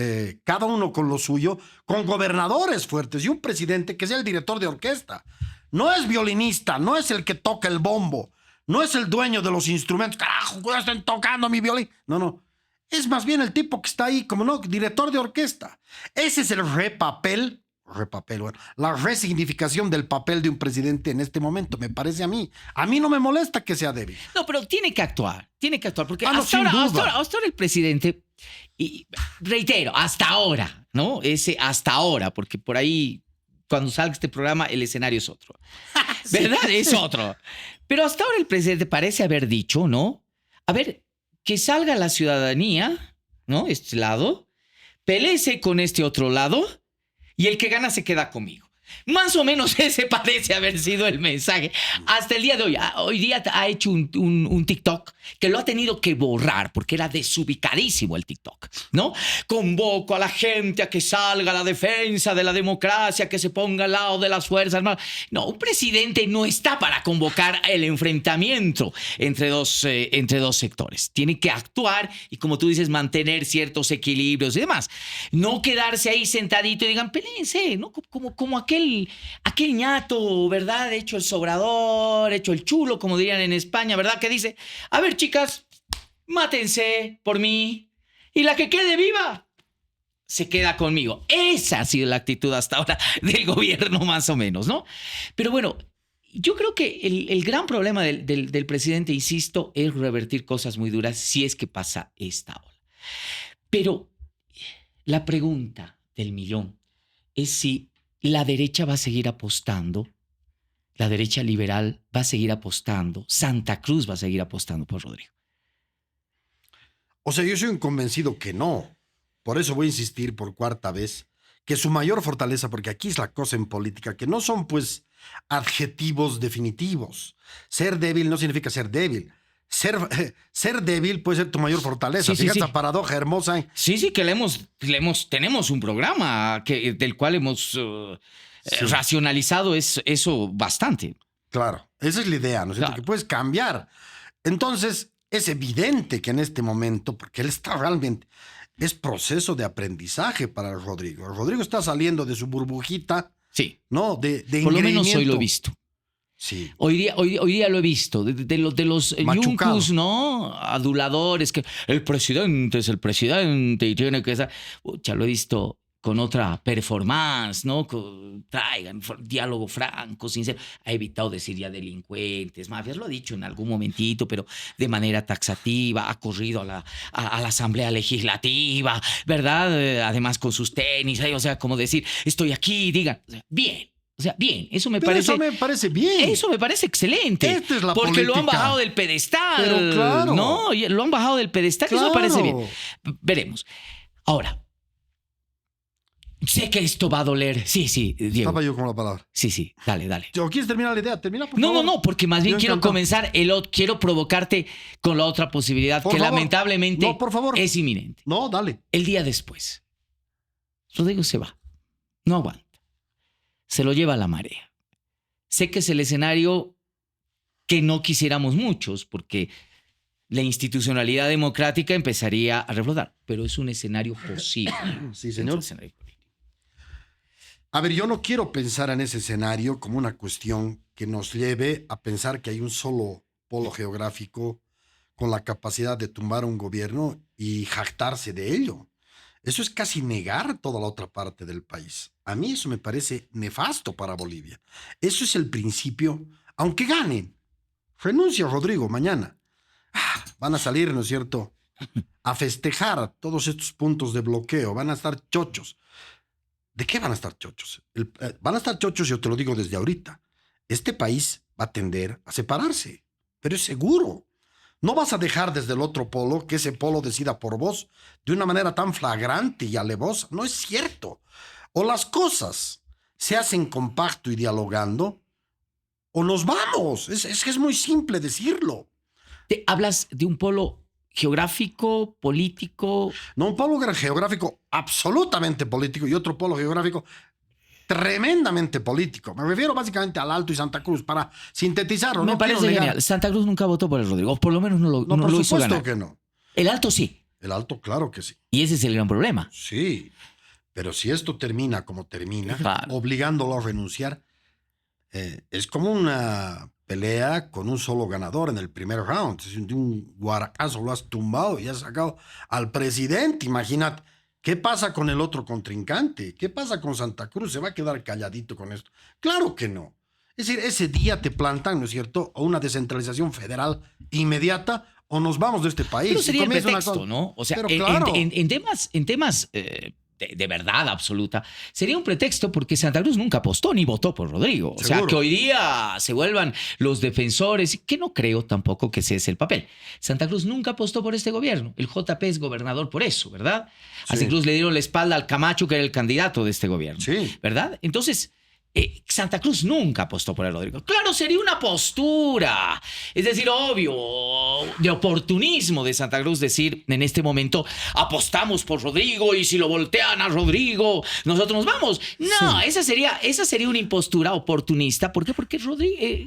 cada uno con lo suyo, con gobernadores fuertes y un presidente que sea el director de orquesta. No es violinista, no es el que toca el bombo, no es el dueño de los instrumentos. Carajo, ya están tocando mi violín. No. Es más bien el tipo que está ahí, como no, director de orquesta. Ese es el bueno, la resignificación del papel de un presidente en este momento, me parece a mí. A mí no me molesta que sea débil. No, pero tiene que actuar, porque no, hasta ahora el presidente, y reitero, hasta ahora, ¿no? Ese hasta ahora, porque por ahí, cuando salga este programa, el escenario es otro. ¿Verdad? Sí. Es otro. Pero hasta ahora el presidente parece haber dicho, ¿no? A ver, que salga la ciudadanía, ¿no? Este lado, peléese con este otro lado y el que gana se queda conmigo. Más o menos ese parece haber sido el mensaje. Hasta el día de hoy. Hoy día ha hecho un TikTok que lo ha tenido que borrar porque era desubicadísimo el TikTok, ¿no? Convoco a la gente a que salga a la defensa de la democracia, que se ponga al lado de las Fuerzas Armadas. No, un presidente no está para convocar el enfrentamiento entre dos sectores. Tiene que actuar y, como tú dices, mantener ciertos equilibrios y demás. No quedarse ahí sentadito y digan, peléense, ¿no? Como aquel ñato, ¿verdad? Hecho el sobrador, hecho el chulo, como dirían en España, ¿verdad? Que dice, a ver, chicas, mátense por mí y la que quede viva se queda conmigo. Esa ha sido la actitud hasta ahora del gobierno, más o menos, ¿no? Pero bueno, yo creo que el gran problema del presidente, insisto, es revertir cosas muy duras si es que pasa esta ola. Pero la pregunta del millón es si la derecha va a seguir apostando, la derecha liberal va a seguir apostando, Santa Cruz va a seguir apostando por Rodrigo. O sea, yo soy un convencido que no. Por eso voy a insistir por cuarta vez que su mayor fortaleza, porque aquí es la cosa en política, que no son pues adjetivos definitivos. Ser débil no significa ser débil. Ser débil puede ser tu mayor fortaleza. Sí, esa paradoja hermosa. Sí, que tenemos un programa del cual hemos racionalizado eso bastante. Claro, esa es la idea, ¿no es cierto? Claro. Que puedes cambiar. Entonces, es evidente que en este momento, porque él está realmente, es proceso de aprendizaje para Rodrigo. Rodrigo está saliendo de su burbujita, sí, ¿no? De por lo menos hoy lo he visto. Sí. Hoy día lo he visto, de los yuncus, ¿no? Aduladores, que el presidente es el presidente y tiene que estar. Ya lo he visto con otra performance, ¿no? Traigan diálogo franco, sincero. Ha evitado decir ya delincuentes, mafias, lo ha dicho en algún momentito, pero de manera taxativa. Ha corrido a la Asamblea Legislativa, ¿verdad? Además con sus tenis, o sea, como decir, estoy aquí, digan, bien. O sea, bien, eso me Pero parece... eso me parece bien. Eso me parece excelente. Esta es la porque lo han política. bajado del pedestal. Pero claro. ¿No? Lo han bajado del pedestal. Eso me parece bien. Veremos. Ahora, sé que esto va a doler. Sí, Diego. Estaba yo con la palabra. Sí, dale. ¿O quieres terminar la idea? Termina, por favor. No, porque más bien Yo quiero encantado. comenzar, quiero provocarte con la otra posibilidad Por que favor. lamentablemente No, por favor. es inminente. No, dale. El día después, Rodrigo se va. No aguanta. Se lo lleva a la marea. Sé que es el escenario que no quisiéramos muchos, porque la institucionalidad democrática empezaría a reflotar, pero es un escenario posible. Sí, Es señor. un escenario político. A ver, yo no quiero pensar en ese escenario como una cuestión que nos lleve a pensar que hay un solo polo geográfico con la capacidad de tumbar un gobierno y jactarse de ello. Eso es casi negar toda la otra parte del país. A mí eso me parece nefasto para Bolivia. Eso es el principio, aunque ganen. Renuncia Rodrigo mañana. Van a salir, ¿no es cierto?, a festejar todos estos puntos de bloqueo. Van a estar chochos. ¿De qué van a estar chochos? Van a estar chochos, yo te lo digo desde ahorita. Este país va a tender a separarse, pero es seguro. No vas a dejar desde el otro polo que ese polo decida por vos de una manera tan flagrante y alevosa. No es cierto. O las cosas se hacen compacto y dialogando, o nos vamos. Es que es muy simple decirlo. ¿Te hablas de un polo geográfico, político? No, un polo geográfico absolutamente político y otro polo geográfico tremendamente político. Me refiero básicamente al Alto y Santa Cruz para sintetizarlo. Me No parece quiero negar. genial. Santa Cruz nunca votó por el Rodrigo, o por lo menos no No, lo por hizo supuesto ganar. que no. El Alto sí, El Alto, claro que sí. y ese es el gran problema. Sí. Pero si esto termina como termina, Claro. obligándolo a renunciar, es como una pelea con un solo ganador en el primer round. De un guaracazo lo has tumbado y has sacado al presidente. Imagínate. ¿Qué pasa con el otro contrincante? ¿Qué pasa con Santa Cruz? ¿Se va a quedar calladito con esto? Claro que no. Es decir, ese día te plantan, ¿no es cierto?, a una descentralización federal inmediata o nos vamos de este país. Pero sería Y el comienza una pretexto, cosa- ¿no? O sea, Pero en claro. temas de verdad absoluta, sería un pretexto porque Santa Cruz nunca apostó ni votó por Rodrigo. O sea, Seguro. que hoy día se vuelvan los defensores, que no creo tampoco que ese es el papel. Santa Cruz nunca apostó por este gobierno. El JP es gobernador por eso, ¿verdad? A Sí. Santa Cruz le dieron la espalda al Camacho, que era el candidato de este gobierno. Sí. ¿Verdad? Entonces, Santa Cruz nunca apostó por el Rodrigo. Claro, sería una postura. Es decir, obvio, de oportunismo de Santa Cruz decir en este momento, apostamos por Rodrigo y si lo voltean a Rodrigo, nosotros nos vamos. No, Sí. esa sería una impostura oportunista. ¿Por qué? Porque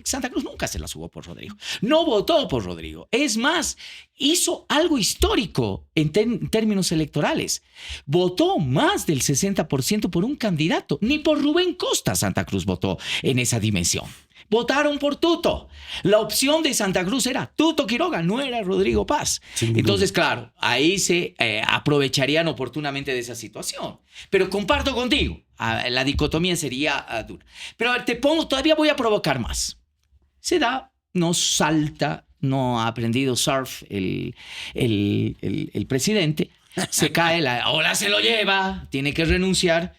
Santa Cruz nunca se la jugó por Rodrigo. No votó por Rodrigo. Es más, hizo algo histórico en términos electorales. Votó más del 60% por un candidato. Ni por Rubén Costa Santa Cruz votó en esa dimensión. Votaron por Tuto. La opción de Santa Cruz era Tuto Quiroga, no era Rodrigo Paz. Sin duda. Entonces, claro, ahí se aprovecharían oportunamente de esa situación. Pero comparto contigo, la dicotomía sería dura. Pero a ver, todavía voy a provocar más. Se da, no salta, no ha aprendido surf el presidente, se cae, la ola se lo lleva, tiene que renunciar.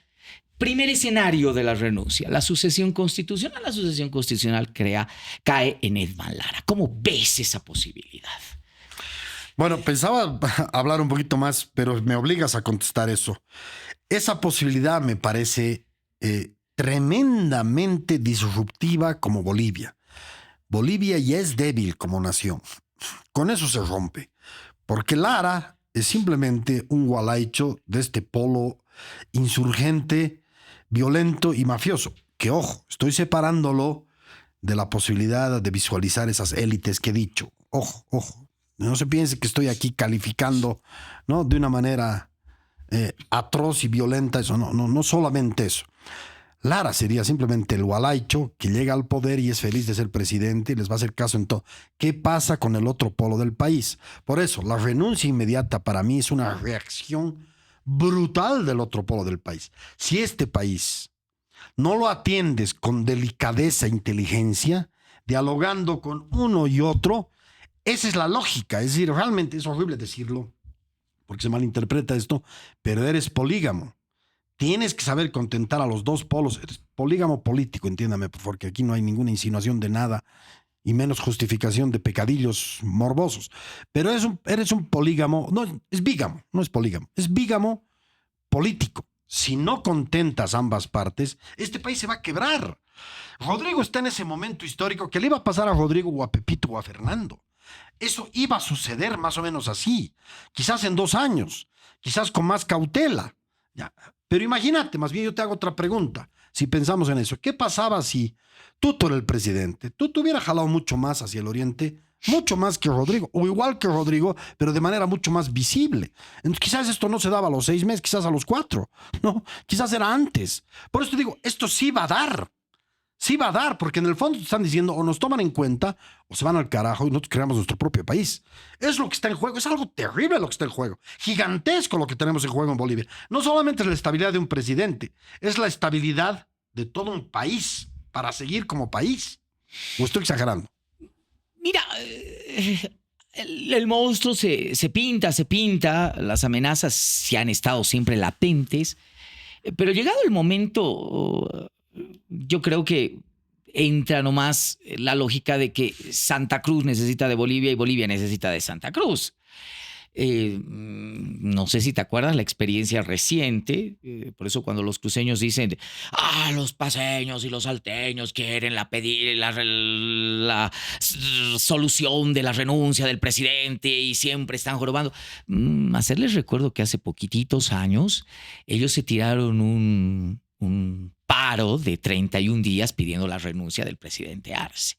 Primer escenario de la renuncia, la sucesión constitucional. La sucesión constitucional cae en Edman Lara. ¿Cómo ves esa posibilidad? Bueno, pensaba hablar un poquito más, pero me obligas a contestar eso. Esa posibilidad me parece tremendamente disruptiva como Bolivia. Bolivia ya es débil como nación. Con eso se rompe. Porque Lara es simplemente un gualaicho de este polo insurgente, violento y mafioso. Que ojo, estoy separándolo de la posibilidad de visualizar esas élites que he dicho. Ojo, ojo. No se piense que estoy aquí calificando, ¿no?, de una manera atroz y violenta eso. No solamente eso. Lara sería simplemente el gualaicho que llega al poder y es feliz de ser presidente y les va a hacer caso en todo. ¿Qué pasa con el otro polo del país? Por eso, la renuncia inmediata para mí es una reacción brutal del otro polo del país. Si este país no lo atiendes con delicadeza e inteligencia, dialogando con uno y otro, esa es la lógica. Es decir, realmente es horrible decirlo, porque se malinterpreta esto, pero eres polígamo. tienes que saber contentar a los dos polos. Eres polígamo político, entiéndame, porque aquí no hay ninguna insinuación de nada y menos justificación de pecadillos morbosos. Pero eres un polígamo, no, es bígamo, no es polígamo, es bígamo político. Si no contentas ambas partes, este país se va a quebrar. Rodrigo está en ese momento histórico que le iba a pasar a Rodrigo o a Pepito o a Fernando. Eso iba a suceder más o menos así, quizás en 2 años, quizás con más cautela. Ya. Pero imagínate, más bien yo te hago otra pregunta, si pensamos en eso. ¿Qué pasaba si tú eres el presidente? Tú te hubieras jalado mucho más hacia el oriente, mucho más que Rodrigo, o igual que Rodrigo, pero de manera mucho más visible. Entonces, quizás esto no se daba a los 6 meses, quizás a los 4, ¿no? Quizás era antes. Por eso te digo, esto sí va a dar. Sí va a dar, porque en el fondo te están diciendo o nos toman en cuenta o se van al carajo y nosotros creamos nuestro propio país. Es lo que está en juego, es algo terrible lo que está en juego. Gigantesco lo que tenemos en juego en Bolivia. No solamente es la estabilidad de un presidente, es la estabilidad de todo un país para seguir como país. ¿O estoy exagerando? Mira, el monstruo se pinta, las amenazas sí han estado siempre latentes, pero llegado el momento, yo creo que entra nomás la lógica de que Santa Cruz necesita de Bolivia y Bolivia necesita de Santa Cruz. No sé si te acuerdas la experiencia reciente, por eso cuando los cruceños dicen, los paseños y los salteños quieren la solución de la renuncia del presidente y siempre están jorobando. Hacerles recuerdo que hace poquititos años ellos se tiraron un paro de 31 días pidiendo la renuncia del presidente Arce.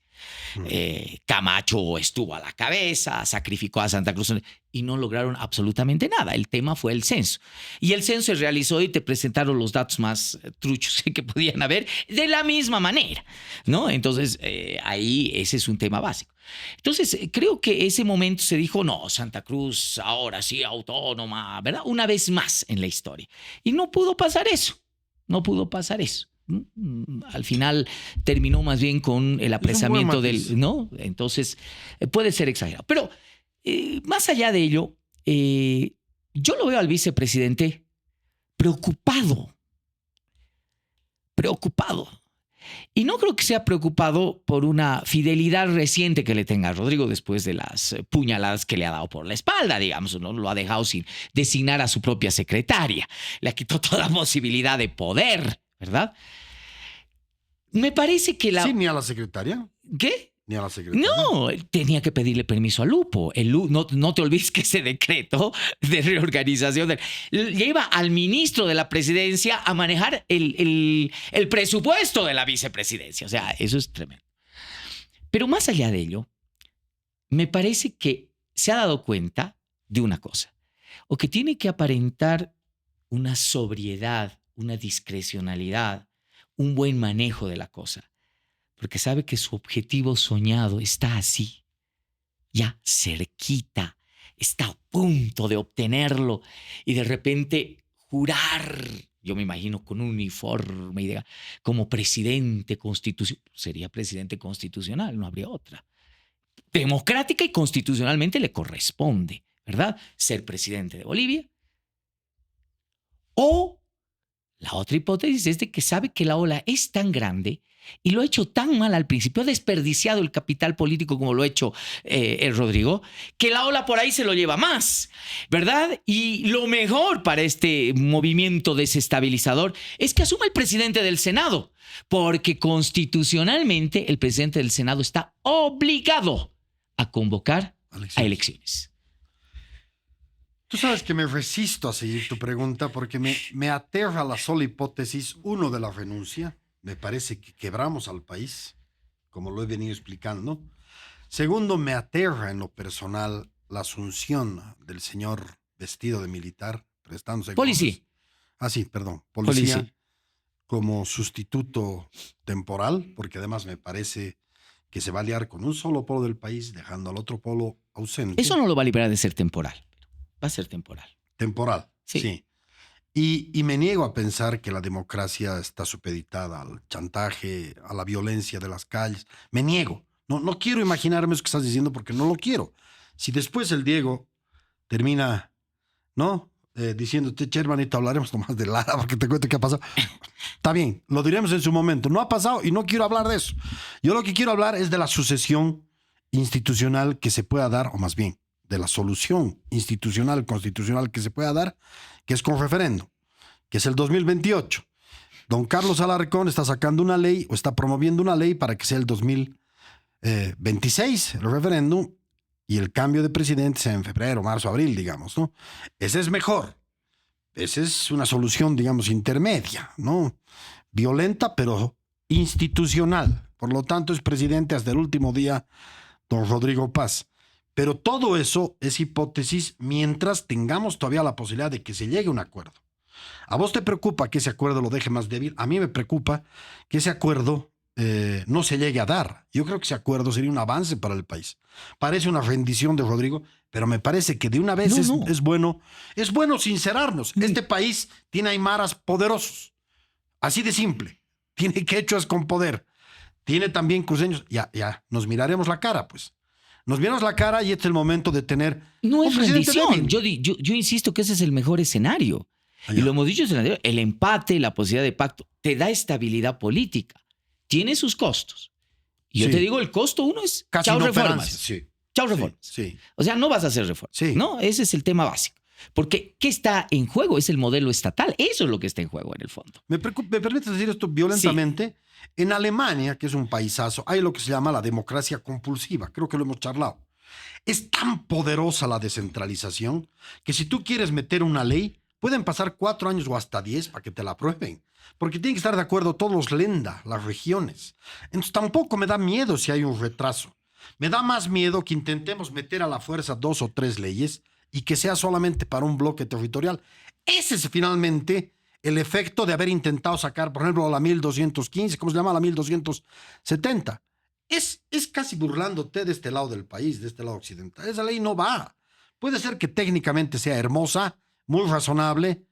Camacho estuvo a la cabeza, sacrificó a Santa Cruz y no lograron absolutamente nada. El tema fue el censo. Y el censo se realizó y te presentaron los datos más truchos que podían haber de la misma manera, ¿no? Entonces, ahí ese es un tema básico. Entonces, creo que ese momento se dijo, no, Santa Cruz ahora sí autónoma, ¿verdad? Una vez más en la historia. Y no pudo pasar eso. No pudo pasar eso. Al final terminó más bien con el apresamiento del, ¿no? Entonces puede ser exagerado. Pero más allá de ello, yo lo veo al vicepresidente preocupado. Y no creo que sea preocupado por una fidelidad reciente que le tenga a Rodrigo después de las puñaladas que le ha dado por la espalda, digamos, ¿no? Lo ha dejado sin designar a su propia secretaria. Le quitó toda posibilidad de poder, ¿verdad? Me parece que Sí, ni a la secretaria. ¿Qué? Ni a la secretaria. No, tenía que pedirle permiso a Lupo. No te olvides que ese decreto de reorganización lleva al ministro de la presidencia a manejar el presupuesto de la vicepresidencia. O sea, eso es tremendo. Pero más allá de ello, me parece que se ha dado cuenta de una cosa, o que tiene que aparentar una sobriedad, una discrecionalidad, un buen manejo de la cosa, porque sabe que su objetivo soñado está así, ya cerquita, está a punto de obtenerlo y de repente jurar, yo me imagino con un uniforme y como presidente constitucional, sería presidente constitucional, no habría otra. Democrática y constitucionalmente le corresponde, ¿verdad? Ser presidente de Bolivia. O la otra hipótesis es de que sabe que la ola es tan grande y lo ha hecho tan mal al principio, ha desperdiciado el capital político como lo ha hecho el Rodrigo, que la ola por ahí se lo lleva más, ¿verdad? Y lo mejor para este movimiento desestabilizador es que asuma el presidente del Senado, porque constitucionalmente el presidente del Senado está obligado a convocar a elecciones. Tú sabes que me resisto a seguir tu pregunta porque me aterra la sola hipótesis, uno, de la renuncia. Me parece que quebramos al país, como lo he venido explicando. Segundo, me aterra en lo personal la asunción del señor vestido de militar, prestándose... Policía. Policía. Como sustituto temporal, porque además me parece que se va a liar con un solo polo del país, dejando al otro polo ausente. Eso no lo va a liberar de ser temporal. Va a ser temporal. Temporal, sí. Y me niego a pensar que la democracia está supeditada al chantaje, a la violencia de las calles. Me niego. No quiero imaginarme eso que estás diciendo porque no lo quiero. Si después el Diego termina, ¿no?, diciéndote, che, hermanito, hablaremos nomás de Lara porque te cuento qué ha pasado. Está bien, lo diremos en su momento. No ha pasado y no quiero hablar de eso. Yo lo que quiero hablar es de la sucesión institucional que se pueda dar, o más bien, de la solución institucional, constitucional que se pueda dar, que es con referéndum, que es el 2028. Don Carlos Alarcón está sacando una ley o está promoviendo una ley para que sea el 2026 el referéndum y el cambio de presidente sea en febrero, marzo, abril, digamos, ¿no? Ese es mejor. Esa es una solución, digamos, intermedia, ¿no? Violenta, pero institucional. Por lo tanto, es presidente hasta el último día don Rodrigo Paz. Pero todo eso es hipótesis mientras tengamos todavía la posibilidad de que se llegue a un acuerdo. ¿A vos te preocupa que ese acuerdo lo deje más débil? A mí me preocupa que ese acuerdo no se llegue a dar. Yo creo que ese acuerdo sería un avance para el país. Parece una rendición de Rodrigo, pero me parece que de una vez es bueno sincerarnos. Este país tiene aymaras poderosos. Así de simple. Tiene quechuas con poder. Tiene también cruceños. Ya, nos miraremos la cara, pues. Nos miramos la cara y este es el momento de tener no un es presidente rendición. débil. Yo insisto que ese es el mejor escenario. Allá. Y lo hemos dicho en el anterior, el empate, la posibilidad de pacto, te da estabilidad política. Tiene sus costos. Y yo te digo, el costo uno es Casi chao inoperancia, reformas. sí. Chao reformas. Sí. O sea, no vas a hacer reformas. Sí. No, ese es el tema básico. Porque ¿qué está en juego? Es el modelo estatal. Eso es lo que está en juego en el fondo. ¿Me permites decir esto violentamente? Sí. En Alemania, que es un paisazo, hay lo que se llama la democracia compulsiva. Creo que lo hemos charlado. Es tan poderosa la descentralización que si tú quieres meter una ley, pueden pasar 4 años o hasta 10 para que te la aprueben. Porque tienen que estar de acuerdo todos los lenda, las regiones. Entonces tampoco me da miedo si hay un retraso. Me da más miedo que intentemos meter a la fuerza 2 o 3 leyes y que sea solamente para un bloque territorial. Ese es finalmente el efecto de haber intentado sacar, por ejemplo, la 1215, ¿cómo se llama? La 1270. Es casi burlándote de este lado del país, de este lado occidental. Esa ley no va. Puede ser que técnicamente sea hermosa, muy razonable.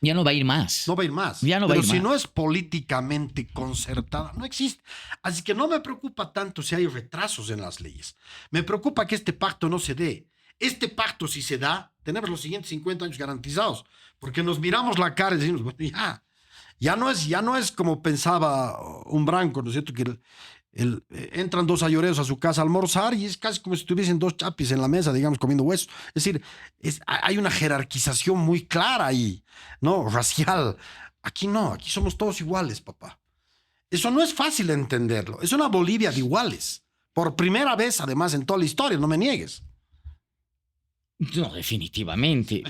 Ya no va a ir más. No va a ir más. Ya no va a ir Pero si más. no es políticamente concertada, no existe. Así que no me preocupa tanto si hay retrasos en las leyes. Me preocupa que este pacto no se dé. Este pacto, si se da, tenemos los siguientes 50 años garantizados. Porque nos miramos la cara y decimos, bueno, ya no es como pensaba un branco, ¿no es cierto? Que entran 2 ayoreos a su casa a almorzar y es casi como si estuviesen 2 chapis en la mesa, digamos, comiendo huesos. Es decir, hay una jerarquización muy clara ahí, ¿no? Racial. Aquí no, aquí somos todos iguales, papá. Eso no es fácil de entenderlo. Es una Bolivia de iguales. Por primera vez, además, en toda la historia, no me niegues. No, definitivamente.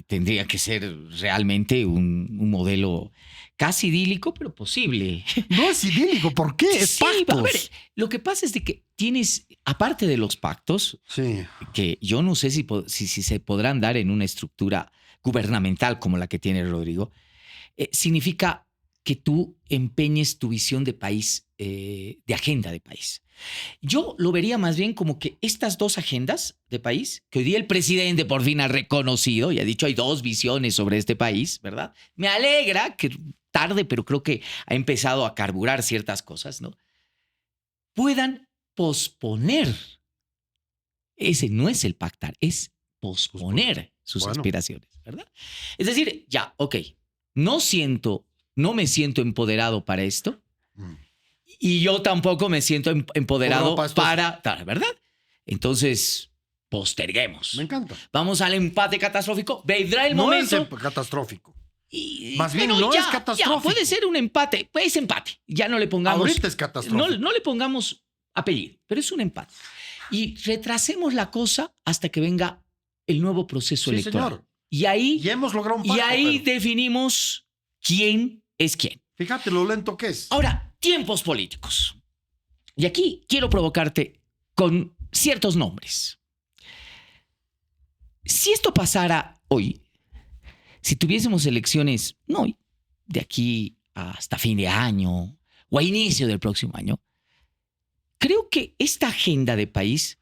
Tendría que ser realmente un modelo casi idílico, pero posible. No es idílico, ¿por qué? Es pactos. A ver, lo que pasa es de que tienes, aparte de los pactos, que yo no sé si se podrán dar en una estructura gubernamental como la que tiene Rodrigo, significa que tú empeñes tu visión de país, de agenda de país. Yo lo vería más bien como que estas 2 agendas de país, que hoy día el presidente por fin ha reconocido y ha dicho hay 2 visiones sobre este país, ¿verdad? Me alegra que tarde, pero creo que ha empezado a carburar ciertas cosas, ¿no? Puedan posponer. Ese no es el pactar, es posponer sus aspiraciones, ¿verdad? Es decir, ya, ok, no me siento empoderado para esto. Y yo tampoco me siento empoderado para, ¿verdad? Entonces, posterguemos. Me encanta. Vamos al empate catastrófico. Vendrá el momento. No es catastrófico. Y, más bien no es catastrófico. Ya, puede ser un empate. Es empate. Ya no le pongamos. Ahorita es catastrófico. No le pongamos apellido, pero es un empate. Y retrasemos la cosa hasta que venga el nuevo proceso electoral. Señor. Y ahí. Ya hemos logrado un pacto. Y ahí definimos quién es quién. Fíjate lo lento que es. Ahora, tiempos políticos. Y aquí quiero provocarte con ciertos nombres. Si esto pasara hoy, si tuviésemos elecciones, no hoy, de aquí hasta fin de año o a inicio del próximo año, creo que esta agenda de país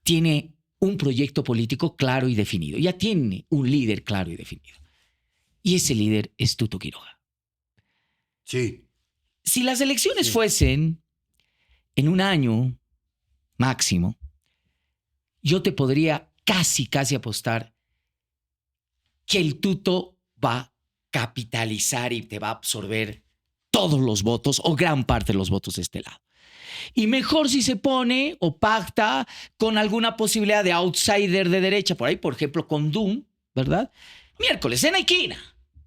tiene un proyecto político claro y definido. Ya tiene un líder claro y definido. Y ese líder es Tuto Quiroga. Sí. Si las elecciones fuesen en un año máximo, yo te podría casi apostar que el tuto va a capitalizar y te va a absorber todos los votos o gran parte de los votos de este lado. Y mejor si se pone o pacta con alguna posibilidad de outsider de derecha, por ahí, por ejemplo, con Doom, ¿verdad? Miércoles, en Aikina,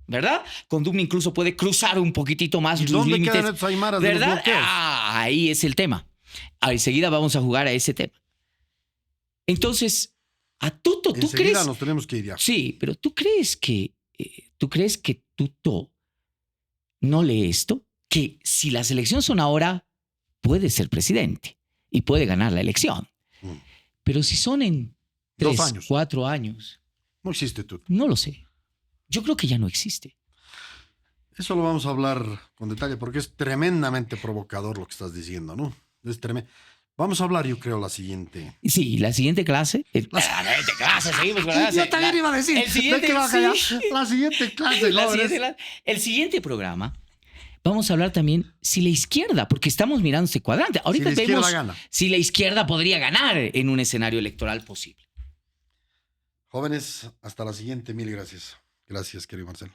¿verdad? Con Doom incluso puede cruzar un poquitito más ¿Y sus dónde límites. quedan estos aymaras de los ¿Verdad? bloqueos? Ahí es el tema. Enseguida vamos a jugar a ese tema. Entonces, a Tuto, ¿tú Enseguida crees? nos tenemos que ir ya. Sí, pero ¿tú crees que Tuto no lee esto? Que si las elecciones son ahora, puede ser presidente y puede ganar la elección. Mm. Pero si son en 2 3, años. 4 años, No existe tú. no lo sé. Yo creo que ya no existe. Eso lo vamos a hablar con detalle porque es tremendamente provocador lo que estás diciendo, ¿no? Es tremendo. Vamos a hablar, yo creo, la siguiente. Sí, la siguiente clase. La siguiente clase, seguimos con la clase. Yo también iba a decir. El siguiente, ¿de qué va a callar? sí. La siguiente clase, La jóvenes. siguiente el siguiente programa vamos a hablar también si la izquierda, porque estamos mirando este cuadrante. Ahorita Si la izquierda vemos gana. si la izquierda podría ganar en un escenario electoral posible. Jóvenes, hasta la siguiente. Mil gracias. Gracias, querido Marcelo.